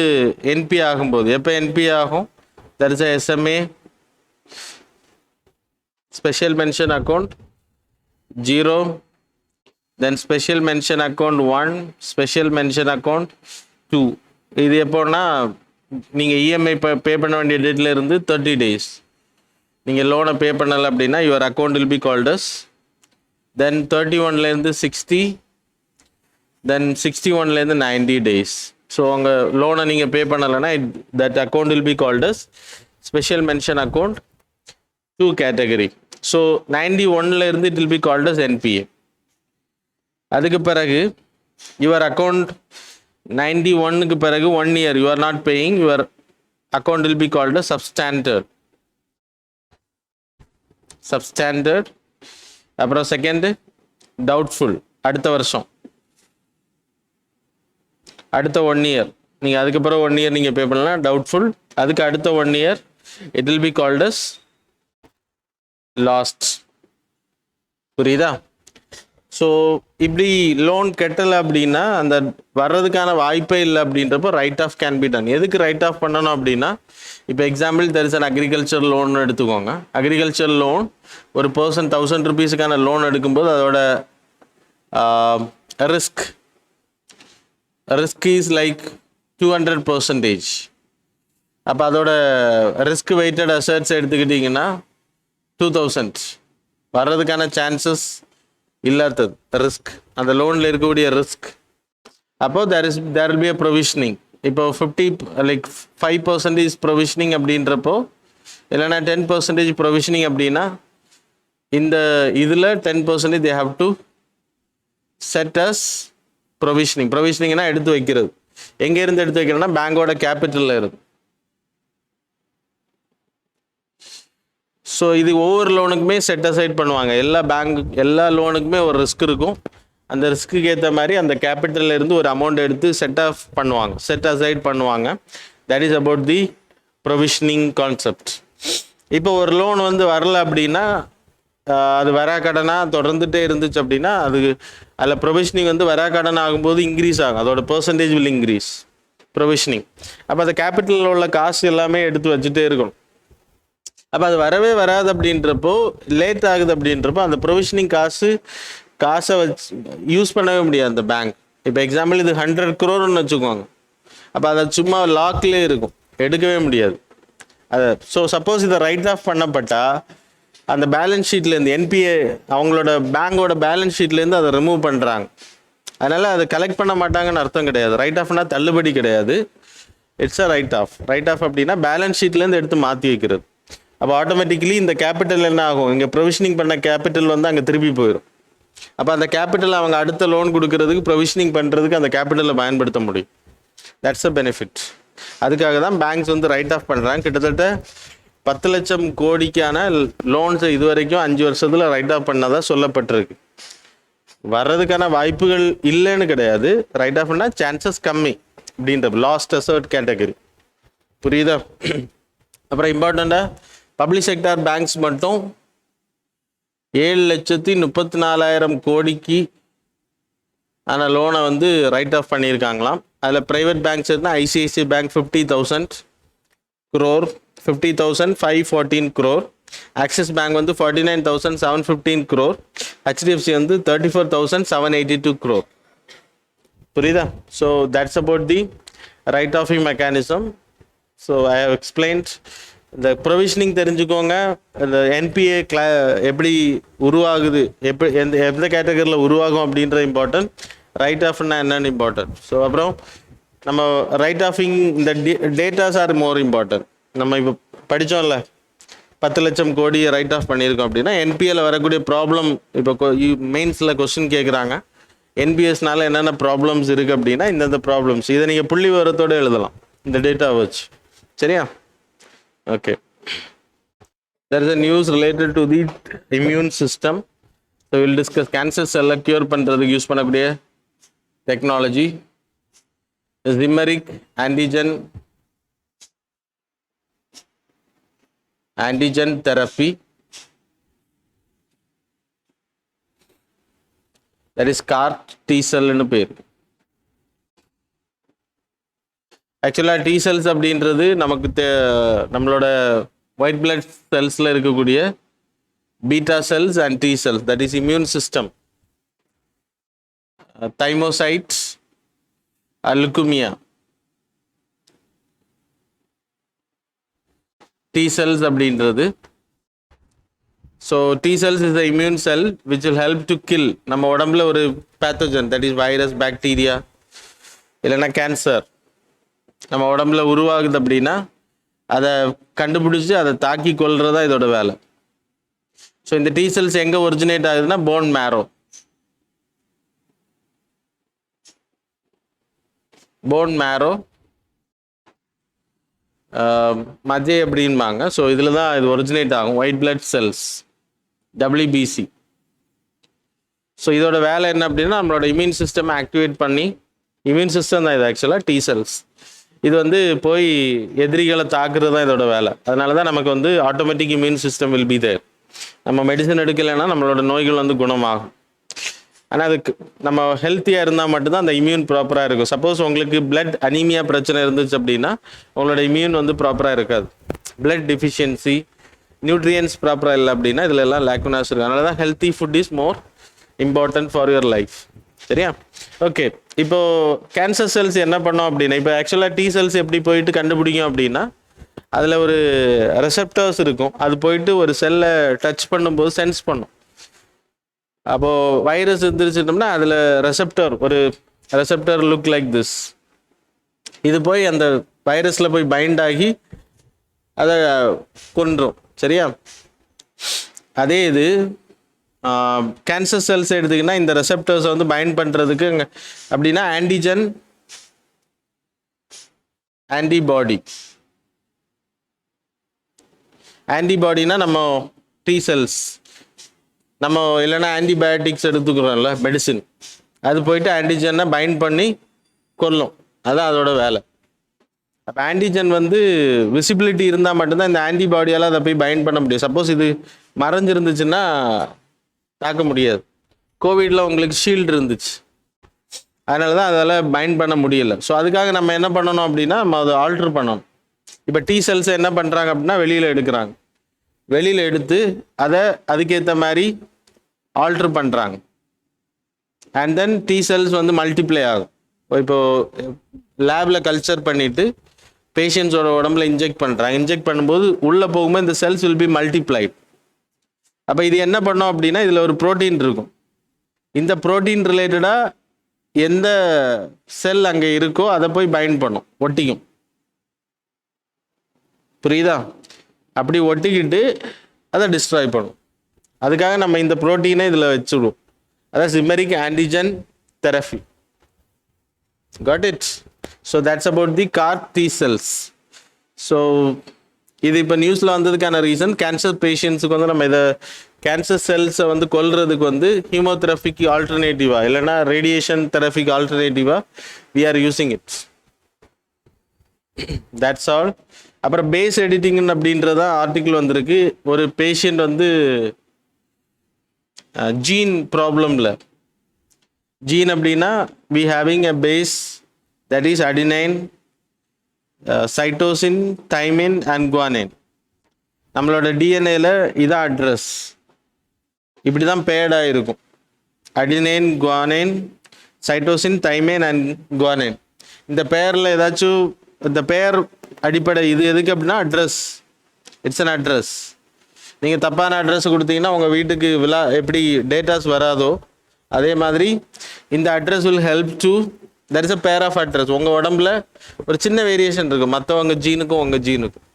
S1: என்பி ஆகும்போது, எப்போ என்பி ஆகும், that is SMA, special mention account 0, then special mention account 1, special mention account 2. இது எப்போன்னா நீங்கள் இஎம்ஐ பே பண்ண வேண்டிய டேட்டில் இருந்து 30 days நீங்கள் லோனை பே பண்ணலை அப்படின்னா your account will be called as. Then 31லேருந்து 60, தென் 61லேருந்து 90 days. ஸோ உங்கள் லோனை நீங்கள் பே பண்ணலைன்னா that account will be called as special mention account 2 category. So 91லேருந்து it will be called as NPA. அதுக்கு பிறகு யுவர் அக்கௌண்ட் 91க்கு பிறகு 1 year you are not paying, your account will be called as substandard. அப்புறம் second doubtful, அடுத்த வருஷம், அடுத்த 1 year நீங்கள் அதுக்கப்புறம் 1 year நீங்கள் பே பண்ணலாம் டவுட்ஃபுல். அதுக்கு அடுத்த 1 year it will be called as lost. புரியுதா? ஸோ இப்படி லோன் கட்டலை அப்படின்னா அந்த வர்றதுக்கான வாய்ப்பே இல்லை அப்படின்றப்போ write off can be done. எதுக்கு ரைட் ஆஃப் பண்ணணும் அப்படின்னா, இப்போ example there is an agriculture loan எடுத்துக்கோங்க. அக்ரிகல்ச்சர் லோன் ஒரு பர்சன் 1000 rupees லோன் எடுக்கும்போது அதோட ரிஸ்க் இஸ் லைக் 200%. அப்போ அதோட ரிஸ்க் வெயிட்டட் அசட்ஸ் எடுத்துக்கிட்டிங்கன்னா 2000 வர்றதுக்கான சான்சஸ் இல்லாதது ரிஸ்க், அந்த லோனில் இருக்கக்கூடிய ரிஸ்க். அப்போ there will be a provisioning. இப்போ 5% ப்ரொவிஷனிங் அப்படின்றப்போ, இல்லைனா 10% ப்ரொவிஷனிங் அப்படின்னா, இந்த இதில் 10% they have to set as ப்ரொவிஷனிங்னா எடுத்து வைக்கிறது. எங்கேருந்து எடுத்து வைக்கிறோன்னா பேங்கோட கேபிட்டலில் இருந்து. ஸோ இது ஒவ்வொரு லோனுக்குமே செட் அசைட் பண்ணுவாங்க. எல்லா லோனுக்குமே ஒரு ரிஸ்க் இருக்கும். அந்த ரிஸ்க்கு ஏற்ற மாதிரி அந்த கேபிட்டலில் இருந்து ஒரு அமௌண்ட் எடுத்து செட் அசைட் பண்ணுவாங்க. That is about the provisioning concept. இப்போ ஒரு லோன் வரல அப்படின்னா, அது வராக்கடனாக தொடர்ந்துகிட்டே இருந்துச்சு அப்படின்னா, அதில் ப்ரொவிஷனிங் வராக்கடன் ஆகும்போது இன்க்ரீஸ் ஆகும். அதோட பர்சன்டேஜ் வில் இன்க்ரீஸ் ப்ரொவிஷனிங். அப்போ அந்த கேபிட்டலில் உள்ள காசு எல்லாமே எடுத்து வச்சுட்டே இருக்கணும். அப்போ அது வரவே வராது அப்படின்றப்போ, லேட் ஆகுது அப்படின்றப்போ, அந்த ப்ரொவிஷனிங் காசை வச்சு யூஸ் பண்ணவே முடியாது அந்த பேங்க். இப்போ எக்ஸாம்பிள் இது 100 crore வச்சுக்கோங்க. அப்போ அதை சும்மா லாக்லேயே இருக்கும், எடுக்கவே முடியாது அதை. ஸோ சப்போஸ் இதை ரைட் ஆஃப் பண்ணப்பட்டால் அந்த பேலன்ஸ் ஷீட்லேருந்து NPA அவங்களோட பேங்கோட பேலன்ஸ் ஷீட்லேருந்து அதை ரிமூவ் பண்ணுறாங்க. அதனால் அதை கலெக்ட் பண்ண மாட்டாங்கன்னு அர்த்தம் கிடையாது. ரைட் ஆஃப்னா தள்ளுபடி கிடையாது, it's a write off. Write off அப்படின்னா பேலன்ஸ் ஷீட்லேருந்து எடுத்து மாற்றி வைக்கிறது. அப்போ ஆட்டோமேட்டிக்கலி இந்த கேபிட்டல் என்ன ஆகும், இங்கே ப்ரொவிஷனிங் பண்ண கேபிட்டல் அங்கே திருப்பி போயிடும். அப்போ அந்த கேபிட்டல் அவங்க அடுத்த லோன் கொடுக்கறதுக்கு ப்ரொவிஷனிங் பண்ணுறதுக்கு அந்த கேபிட்டலை பயன்படுத்த முடியும். That's a benefit. அதுக்காக தான் பேங்க்ஸ் ரைட் ஆஃப் பண்ணுறாங்க. கிட்டத்தட்ட 10 லட்சம் கோடிக்கான லோன்ஸை இது வரைக்கும் 5 வருஷத்தில் ரைட் ஆஃப் பண்ணதாக சொல்லப்பட்டிருக்கு. வர்றதுக்கான வாய்ப்புகள் இல்லைன்னு கிடையாது, ரைட் ஆஃப் பண்ணால் சான்சஸ் கம்மி அப்படின்ற லாஸ்ட் அசர்ட் கேட்டகரி. புரியுதா? அப்புறம் இம்பார்ட்டண்ட்டாக பப்ளிக் செக்டார் பேங்க்ஸ் மட்டும் 7,34,000 கோடிக்கு ஆன லோனை ரைட் ஆஃப் பண்ணியிருக்காங்களாம். அதில் ப்ரைவேட் பேங்க்ஸ் இருந்தால் ICICI bank 50,000 crore, 50,514 crore. Axis bank 49,715 crore. HDFC 34,782 crore. புரியுதா? So that's about the write offing mechanism. So I have explained. இந்த ப்ரொவிஷனிங் தெரிஞ்சுக்கோங்க. இந்த NPA எப்படி உருவாகுது, எந்த கேட்டகரியில் உருவாகும் அப்படின்ற இம்பார்ட்டன்ட். ரைட் ஆஃப்னா என்னன்னு இம்பார்ட்டன்ட். ஸோ அப்புறம் நம்ம ரைட் ஆஃபிங் இந்த டேட்டாஸ் ஆர் மோர் இம்பார்ட்டன்ட். நம்ம இப்போ படித்தோம்ல 10 லட்சம் கோடி ரைட் ஆஃப் பண்ணியிருக்கோம் அப்படின்னா, NPAவில் வரக்கூடிய ப்ராப்ளம் இப்போ மெயின்ஸில் கொஸ்டின் கேட்குறாங்க. NPSனால என்னென்ன ப்ராப்ளம்ஸ் இருக்குது அப்படின்னா, இந்தந்த ப்ராப்ளம்ஸ். இதை நீங்கள் புள்ளி விவரத்தோடு எழுதலாம் இந்த டேட்டா வச்சு. சரியா? Okay. There is a news related to the immune system. So we will discuss cancer cell cure பண்றதுக்கு யூஸ் பண்ணக்கூடிய technology, Zimeric antigen therapy, that is CAR T cell ன்னு பேர். ஆக்சுவலாக T cells அப்படின்றது நமக்கு நம்மளோட ஒயிட் பிளட் செல்ஸில் இருக்கக்கூடிய beta cells and T cells, that is immune system. Thymocytes, leukaemia, T cells அப்படின்றது. So T cells is the immune cell which will help to kill நம்ம உடம்புல ஒரு pathogen, that is virus, bacteria இல்லைன்னா cancer நம்ம உடம்புல உருவாகுது அப்படின்னா அதை கண்டுபிடிச்சி அதை தாக்கி கொள்றதா இதோட வேலை. ஸோ இந்த T cells எங்கே ஒரிஜினேட் ஆகுதுன்னா போன் மேரோ. மஜ்ஜை அப்படின்பாங்க. ஸோ இதில் தான் இது ஒரிஜினேட் ஆகும், white blood cells, WBC. So இதோட வேலை என்ன அப்படின்னா, நம்மளோட இம்யூன் சிஸ்டம் ஆக்டிவேட் பண்ணி, இம்யூன் சிஸ்டம் தான் இது ஆக்சுவலாக T cells. இது போய் எதிரிகளை தாக்குறது தான் இதோட வேலை. அதனால தான் நமக்கு automatic immune system will be there. நம்ம மெடிசன் எடுக்கலைன்னா நம்மளோட நோய்கள் குணமாகும். ஆனால் அதுக்கு நம்ம ஹெல்த்தியாக இருந்தால் மட்டும்தான் அந்த இம்யூன் ப்ராப்பராக இருக்கும். சப்போஸ் உங்களுக்கு பிளட் அனீமியா பிரச்சனை இருந்துச்சு அப்படின்னா உங்களோட இம்யூன் வந்து ப்ராப்பராக இருக்காது. பிளட் டிஃபிஷியன்சி, நியூட்ரியன்ஸ் ப்ராப்பராக இல்லை அப்படின்னா இதில் எல்லாம் லேக்குனாஸ் இருக்கும். அதனால தான் healthy food is more important for your life. சரியா? ஓகே, இப்போ கேன்சர் செல்ஸ் என்ன பண்ணோம் அப்படின்னா, இப்போ ஆக்சுவலாக டி செல்ஸ் எப்படி போயிட்டு கண்டுபிடிக்கும் அப்படின்னா, அதில் ஒரு ரெசெப்டர்ஸ் இருக்கும். அது போயிட்டு ஒரு செல்லை டச் பண்ணும்போது சென்ஸ் பண்ணும். அப்போது வைரஸ் இருந்துருச்சுட்டோம்னா அதில் ஒரு ரெசெப்டர் லுக் லைக் திஸ். இது போய் அந்த வைரஸில் போய் பைண்ட் ஆகி அதை கொன்றும். சரியா? அதே இது கேன்சர் செல்ஸ் எடுத்துக்கினா இந்த ரெசெப்டர்ஸை வந்து பைண்ட் பண்ணுறதுக்கு அப்படின்னா ஆன்டிஜன், ஆன்டிபாடினா நம்ம டி செல்ஸ், நம்ம இல்லைன்னா ஆன்டிபயோட்டிக்ஸ் எடுத்துக்கிறோம்ல மெடிசின், அது போயிட்டு ஆன்டிஜனை பைண்ட் பண்ணி கொல்லும். அதுதான் அதோட வேலை. அப்போ ஆன்டிஜன் வந்து விசிபிலிட்டி இருந்தால் மட்டும்தான் இந்த ஆன்டிபாடியால் அதை போய் பைண்ட் பண்ண முடியும். சப்போஸ் இது மறைஞ்சிருந்துச்சுன்னா தாக்க முடியாது. கோவிடில் உங்களுக்கு ஷீல்டு இருந்துச்சு, அதனால தான் அதால் பைண்ட் பண்ண முடியல. ஸோ அதுக்காக நம்ம என்ன பண்ணணும் அப்படின்னா நம்ம அதை ஆல்ட்ரு பண்ணணும். இப்போ டி செல்ஸை என்ன பண்ணுறாங்க அப்படின்னா வெளியில் எடுத்து அதை அதுக்கேற்ற மாதிரி ஆல்ட்ரு பண்ணுறாங்க. அண்ட் தென் டி செல்ஸ் வந்து மல்டிப்ளை ஆகும். இப்போது லேபில் கல்ச்சர் பண்ணிவிட்டு பேஷண்ட்ஸோட உடம்புல இன்ஜெக்ட் பண்ணும்போது உள்ளே போகும்போது இந்த செல்ஸ் வில் பி மல்டிப்ளைட். அப்போ இது என்ன பண்ணோம் அப்படின்னா இதில் ஒரு ப்ரோட்டீன் இருக்கும். இந்த ப்ரோட்டீன் ரிலேட்டடாக எந்த செல் அங்கே இருக்கோ அதை போய் பைண்ட் பண்ணும், ஒட்டிக்கும். புரியுதா? அப்படி ஒட்டிக்கிட்டு அதை டிஸ்ட்ராய் பண்ணும். அதுக்காக நம்ம இந்த ப்ரோட்டீனை இதில் வச்சுடுவோம். அதான் chimeric antigen therapy. Got it? So that's about the CAR T cells. So இது இப்போ நியூஸில் வந்ததுக்கான ரீசன், கேன்சர் பேஷண்ட்ஸுக்கு வந்து நம்ம இதை கேன்சர் செல்ஸை வந்து கொல்றதுக்கு வந்து ஹீமோதெரபிக்கு ஆல்டர்னேட்டிவாக இல்லைன்னா ரேடியேஷன் தெரபிக்கு ஆல்டர்னேட்டிவாக we are using it. That's all. அப்புறம் பேஸ் எடிட்டிங் அப்படின்றதான் ஆர்டிக்கிள் வந்திருக்கு. ஒரு பேஷண்ட் வந்து ஜீன் ப்ராப்ளமில், ஜீன் அப்படின்னா we having a base that is adenine, cytosine, thymine and guanine. நம்மளோட டிஎன்ஏல இதான் அட்ரஸ், இப்படி தான் பேர்டாக இருக்கும். Adenine, guanine, cytosine, thymine and guanine. இந்த பேரில் ஏதாச்சும் இந்த பேர் அடிப்படை இது எதுக்கு அப்படின்னா அட்ரஸ், இட்ஸ் அன் அட்ரஸ். நீங்கள் தப்பான அட்ரஸ் கொடுத்தீங்கன்னா உங்கள் வீட்டுக்கு எப்படி டேட்டாஸ் வராதோ அதே மாதிரி இந்த address will help to, that is a pair of address. உங்கள் உடம்புல ஒரு சின்ன வேரியேஷன் இருக்கும் மற்றவங்க ஜீனுக்கும் உங்கள் ஜீனுக்கும்.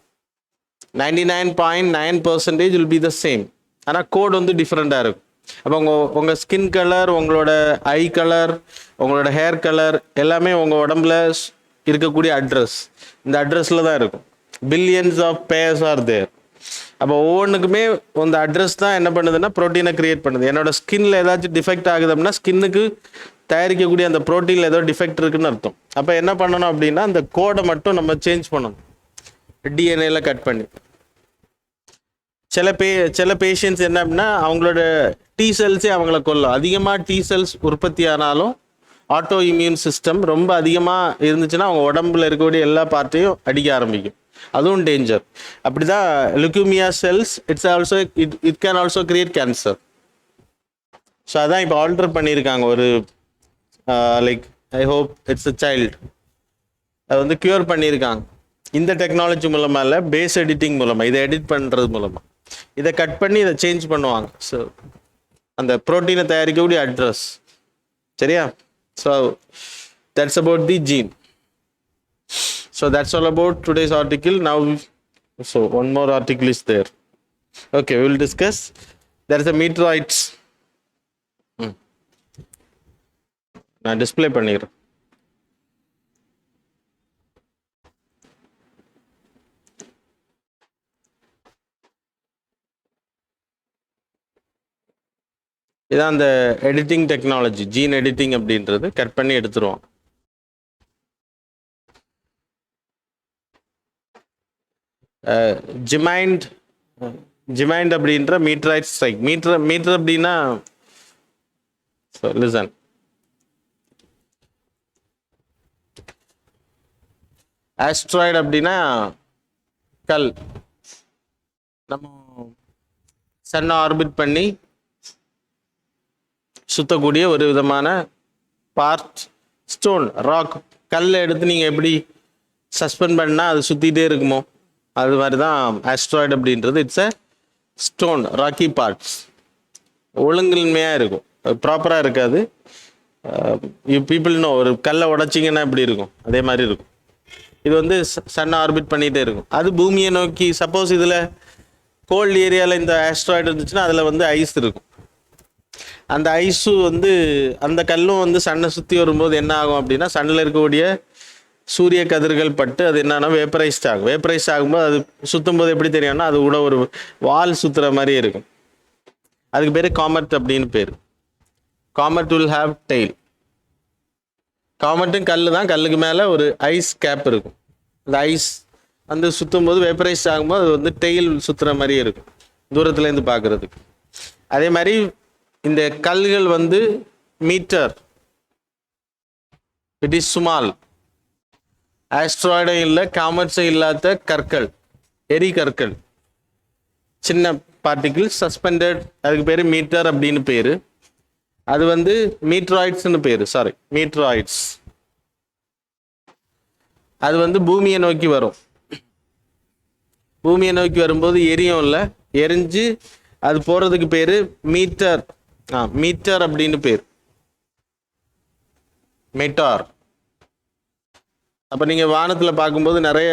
S1: 99.9% வில் பி த சேம், ஆனால் கோட் வந்து டிஃப்ரெண்ட்டாக இருக்கும். அப்போ உங்கள் ஸ்கின் கலர், உங்களோட ஐ கலர், உங்களோட ஹேர் கலர் எல்லாமே உங்கள் உடம்புல இருக்கக்கூடிய அட்ரஸ் இந்த அட்ரஸில் தான் இருக்கும். Billions of pairs are there. அப்போ ஒவ்வொன்றுக்குமே அந்த அட்ரஸ் தான் என்ன பண்ணுதுன்னா ப்ரோட்டீனை கிரியேட் பண்ணுது. என்னோட ஸ்கின்ல ஏதாச்சும் டிஃபெக்ட் ஆகுது அப்படின்னா ஸ்கின்னுக்கு தயாரிக்கக்கூடிய அந்த ப்ரோட்டீனில் ஏதோ டிஃபெக்ட் இருக்குன்னு அர்த்தம். அப்போ என்ன பண்ணணும் அப்படின்னா அந்த கோடை மட்டும் நம்ம சேஞ்ச் பண்ணணும், டிஎன்ஏல கட் பண்ணி. சில பேஷண்ட்ஸ் என்ன அப்படின்னா அவங்களோட டி செல்ஸே அவங்கள கொல்லும். அதிகமாக டி செல்ஸ் உற்பத்தி ஆனாலும் ஆட்டோ இம்யூன் சிஸ்டம் ரொம்ப அதிகமாக இருந்துச்சுன்னா அவங்க உடம்புல இருக்கக்கூடிய எல்லா பார்ட்டையும் அடிக்க ஆரம்பிக்கும். அதுவும் டேஞ்சர். அப்படி தான் leukaemia cells it can also create cancer. So அதான் இப்போ ஆல்டர் பண்ணியிருக்காங்க. ஒரு like I hope it's a child, அது வந்து க்யூர் பண்ணியிருக்காங்க இந்த டெக்னாலஜி மூலமாக இல்லை, பேஸ் எடிட்டிங் மூலமாக. இதை எடிட் பண்ணுறது மூலமாக இதை கட் பண்ணி இதை சேஞ்ச் பண்ணுவாங்க. ஸோ அந்த ப்ரோட்டீனை தயாரிக்கக்கூடிய அட்ரஸ். சரியா? So that's about the gene. So that's all about today's article. Now, so one more article is there. Okay, we will discuss. There is a meteorites. நான் டிஸ்பிளே பண்ணிக்கிறேன். இதான் அந்த எடிட்டிங் டெக்னாலஜி, ஜீன் எடிட்டிங் அப்படின்றது cut பண்ணி எடுத்துருவோம். ஜிமைண்ட் அப்படின்ற மீட்டரைட் strike. Metre அப்படின்னா So listen. Asteroid அப்படின்னா கல். நம்ம சன்னை ஆர்பிட் பண்ணி சுத்தக்கூடிய ஒரு விதமான பார்ட் ஸ்டோன் ராக். கல்லை எடுத்து நீங்கள் எப்படி சஸ்பெண்ட் பண்ணால் அது சுற்றிகிட்டே இருக்குமோ அது மாதிரி தான் ஆஸ்ட்ராய்டு அப்படின்றது. It's a stone rocky parts. ஒழுங்கின்மையாக இருக்கும், ப்ராப்பராக இருக்காது. யூ பீப்புள் நோ, ஒரு கல்லை உடைச்சிங்கன்னா எப்படி இருக்கும் அதே மாதிரி இருக்கும். இது வந்து சன்னை ஆர்பிட் பண்ணிகிட்டே இருக்கும். அது பூமியை நோக்கி, சப்போஸ் இதில் கோல்டு ஏரியாவில் இந்த ஆஸ்ட்ராய்டு இருந்துச்சுன்னா அதில் வந்து ஐஸ் இருக்கும். அந்த ஐஸு வந்து அந்த கல்லும் வந்து சன்னை சுற்றி வரும்போது என்ன ஆகும் அப்படின்னா, சன்னில் இருக்கக்கூடிய சூரிய கதிர்கள் பட்டு அது என்னன்னா வேப்பரைஸ்ட் ஆகும். வேப்பரைஸ்ட் ஆகும்போது அது சுற்றும் போது எப்படி தெரியும்னா அது கூட ஒரு வால் சுற்றுற மாதிரியே இருக்கும். அதுக்கு பேர் காமெட் அப்படின்னு பேர். Comet will have tail. காமெட்டும் கல் தான், கல்லுக்கு மேலே ஒரு ஐஸ் கேப் இருக்கும். அந்த ஐஸ் வந்து சுற்றும் போது வேப்பரைஸ்ட் ஆகும்போது அது வந்து டெய்ல் சுற்றுற மாதிரியே இருக்கும் தூரத்துலேருந்து பார்க்குறதுக்கு. அதே மாதிரி இந்த கல்கள் வந்து மீட்டர், இட் இஸ் ஸ்மால். ஆஸ்ட்ராய்டும் இல்லை காமெட்ஸும் இல்லாத கற்கள், எரி கற்கள், சின்ன பார்ட்டிகிள் சஸ்பெண்டட், அதுக்கு பேர் மீட்டர் அப்படின்னு பேர். அது வந்து மீட்ராய்ட்ஸ்னு பேர். மீட்ராய்ட்ஸ். அது வந்து பூமியை நோக்கி வரும். பூமியை நோக்கி வரும்போது எரியும் இல்லை, எரிஞ்சு அது போகிறதுக்கு பேர் மீட்டர். மீட்டர் அப்படின்னு பேர், மெட்டார். அப்போ நீங்கள் வானத்தில் பார்க்கும்போது நிறைய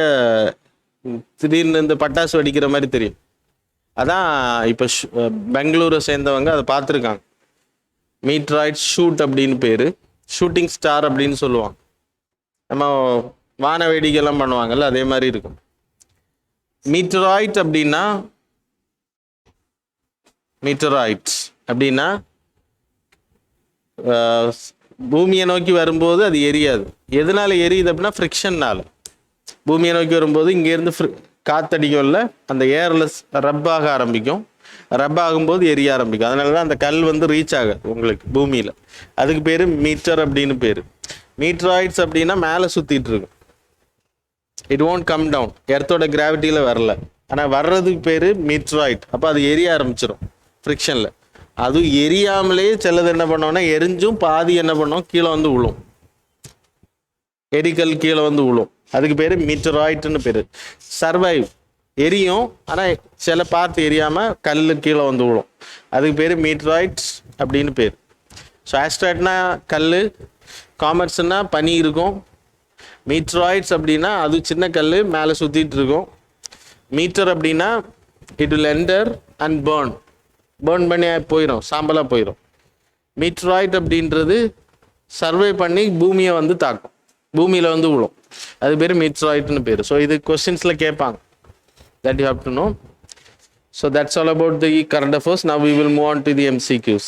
S1: திடீர்னு இந்த பட்டாசு வெடிக்கிற மாதிரி தெரியும். அதான் இப்போ பெங்களூரை சேர்ந்தவங்க அதை பார்த்துருக்காங்க. மீட்ராய்ட் ஷூட் அப்படின்னு பேர். ஷூட்டிங் ஸ்டார் அப்படின்னு சொல்லுவாங்க. நம்ம வான வேடிக்கைலாம் பண்ணுவாங்கல்ல, அதே மாதிரி இருக்கும். மீட்டராய்ட் அப்படின்னா, மீட்டராய்ட் அப்படின்னா பூமியை நோக்கி வரும்போது அது எரியாது. எதனால எரியுது அப்படின்னா ஃப்ரிக்ஷன்னால். பூமியை நோக்கி வரும்போது இங்கேருந்து காற்றடிக்கும்ல, அந்த ஏரில் ரப் ஆக ஆரம்பிக்கும். ரப் ஆகும்போது எரிய ஆரம்பிக்கும். அதனால தான் அந்த கல் வந்து ரீச் ஆகாது உங்களுக்கு பூமியில். அதுக்கு பேர் மீட்டர் அப்படின்னு பேர். மீட்ராய்ட்ஸ் அப்படின்னா மேலே சுற்றிட்டு இருக்கும். இட் ஓன்ட் கம் டவுன், எர்த்தோட கிராவிட்டியில் வரல. ஆனால் வர்றதுக்கு பேர் மீட்ராய்ட். அப்போ அது எரிய ஆரம்பிச்சிடும் ஃப்ரிக்ஷனில். அது எரியாமலே சிலது என்ன பண்ணோம்னா எரிஞ்சும் பாதி என்ன பண்ணோம் கீழே வந்து விழும். எரிக்கல் கீழே வந்து விழும். அதுக்கு பேர் மீட்டராய்ட்னு பேர். சர்வைவ், எரியும் ஆனால் சில பார்த்து எரியாமல் கல் கீழே வந்து விழும். அதுக்கு பேர் மீட்டராய்ட்ஸ் அப்படின்னு பேர். ஸோ ஆஸ்ட்ராய்ட்னா கல், காமெட்ஸ்னா பனி இருக்கும். மீட்டராய்ட்ஸ் அப்படின்னா அது சின்ன கல் மேலே சுற்றிட்டு இருக்கும். மீட்டர் அப்படின்னா it will enter and burn பண்ணி போயிடும், சாம்பலாக போயிடும். மீட்ராய்ட் அப்படின்றது சர்வே பண்ணி பூமியை வந்து தாக்கும், பூமியில் வந்து விழும். அது பேர் மீட்ராய்ட்னு பேர். ஸோ இது கொஸ்டின்ஸில் கேட்பாங்க. That you have to know. So that's all about the current affairs. Now we will move on to the MCQs.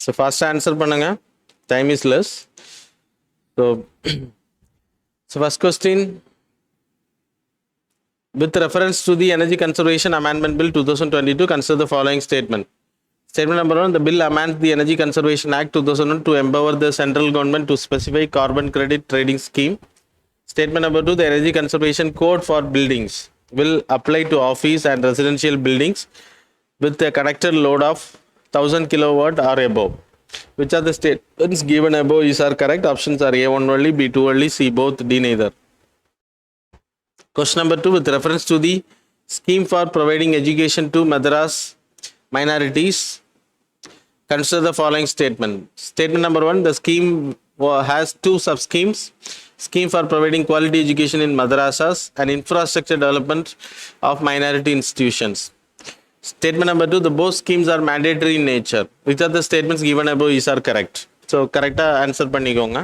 S1: So ஃபாஸ்ட்டாக ஆன்சர் பண்ணுங்க, time is less. So first question, with reference to the Energy Conservation Amendment Bill 2022, consider the following statement. Statement number 1, the bill amends the Energy Conservation Act 2001 to empower the central government to specify carbon credit trading scheme. Statement number 2, the Energy Conservation Code for buildings will apply to office and residential buildings with a connected load of 1000 kilowatt or above. Which are the statements given above is are correct? Options are A1 only, B2 only, C both, D neither. Question number 2, with reference to the scheme for providing education to Madras minorities, consider the following statement. Statement number 1, the scheme has two sub-schemes. Scheme for providing quality education in madrasas and infrastructure development of minority institutions. Statement number 2, the both schemes are mandatory in nature. Which are the statements given above is are correct? So கரெக்டாக answer பண்ணிக்கோங்க.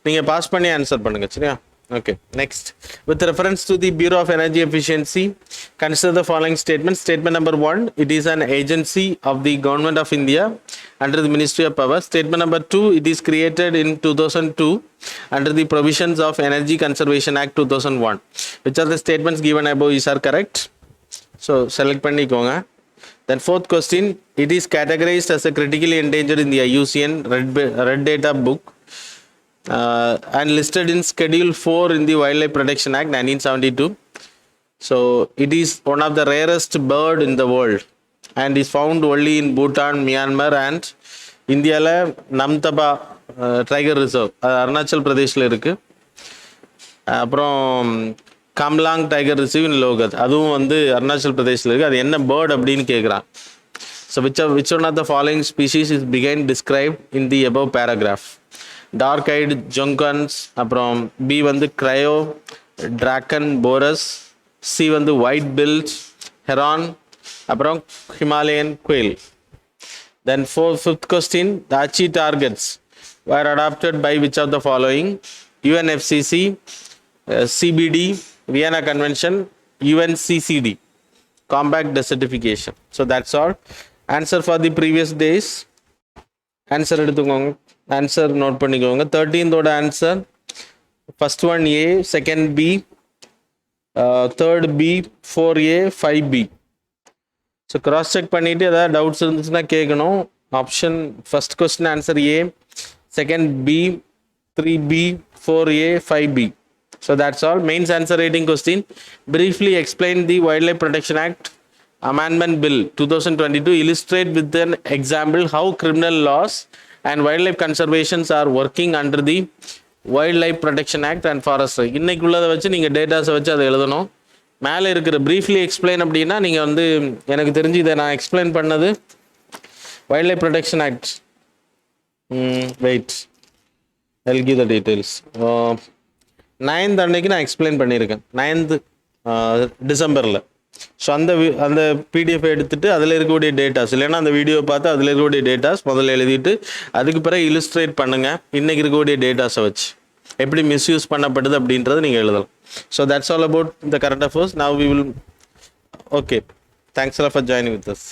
S1: நீங்கள் pass பண்ணி answer பண்ணுங்க, சரியா? Okay, next. With reference to the Bureau of Energy Efficiency, consider the following statement. Statement number 1, it is an agency of the Government of India under the Ministry of Power. Statement number 2, it is created in 2002 under the provisions of Energy Conservation Act 2001. Which are the statements given above are correct? So, select பண்ணிக்கோங்க. Then fourth question, it is categorized as a critically endangered in the IUCN Red Data Book and listed in Schedule 4 in the Wildlife Protection Act 1972. So it is one of the rarest bird in the world and is found only in Bhutan, Myanmar and Indiaல Namtaba Tiger Reserve Arunachal பிரதேஷ்ல இருக்கு. அப்புறம் காம்லாங் tiger reserve இன் லோகத் அதுவும் வந்து அருணாச்சல் பிரதேஷ்ல இருக்கு. அது என்ன bird அப்படின்னு கேட்குறான். So which one of the following species is being described in the above paragraph? Dark eyed juncos, அப்புறம் பி வந்து க்ரையோ ட்ராக்கன் போரஸ், சி வந்து ஒயிட் பில்ட் ஹெரான், அப்புறம் Himalayan quail. Then fifth question, the achieved targets were adopted by which of the following? UNFCCC, CBD, Vienna Convention, UNCCD, Compact Desertification. So that's all. Answer for the previous days. Answer எடுத்துக்கோங்க. Answer note பண்ணிக்கோங்க. 13th ஓட answer. First one A, second B, third B, 4A, 5B. So cross check பண்ணிட்டு ஏதாவது doubts இருந்துச்சுன்னா கேட்கணும். Option first question answer A, second B, 3B, 4A, 5B. So that's all. Mains answer rating question. Briefly explain the Wildlife Protection Act Amendment Bill 2022. Illustrate with an example how criminal laws and wildlife conservations are working under the Wildlife Protection Act and Forestry. இன்னைக்கு உள்ளதை வச்சு நீங்கள் டேட்டாஸை வச்சு அதை எழுதணும். மேலே இருக்கிற briefly explain அப்படின்னா நீங்கள் வந்து எனக்கு தெரிஞ்சு இதை நான் எக்ஸ்பிளைன் பண்ணது wild protection act. Wait, I'll give the details. 9th அன்னைக்கு நான் எக்ஸ்பிளைன் பண்ணியிருக்கேன், 9th டிசம்பரில். ஸோ அந்த பிடிஎஃப் எடுத்துகிட்டு அதில் இருக்கக்கூடிய டேட்டாஸ், இல்லைன்னா அந்த வீடியோவை பார்த்து அதில் இருக்கக்கூடிய டேட்டாஸ் முதல்ல எழுதிட்டு அதுக்கு பிறகு இல்லுஸ்ட்ரேட் பண்ணுங்கள். இன்றைக்கி இருக்கக்கூடிய டேட்டாஸை வச்சு எப்படி மிஸ்யூஸ் பண்ணப்படுது அப்படின்றத நீங்கள் எழுதலாம். So that's all about the current affairs. Now we will. Okay, thanks a lot for joining with us.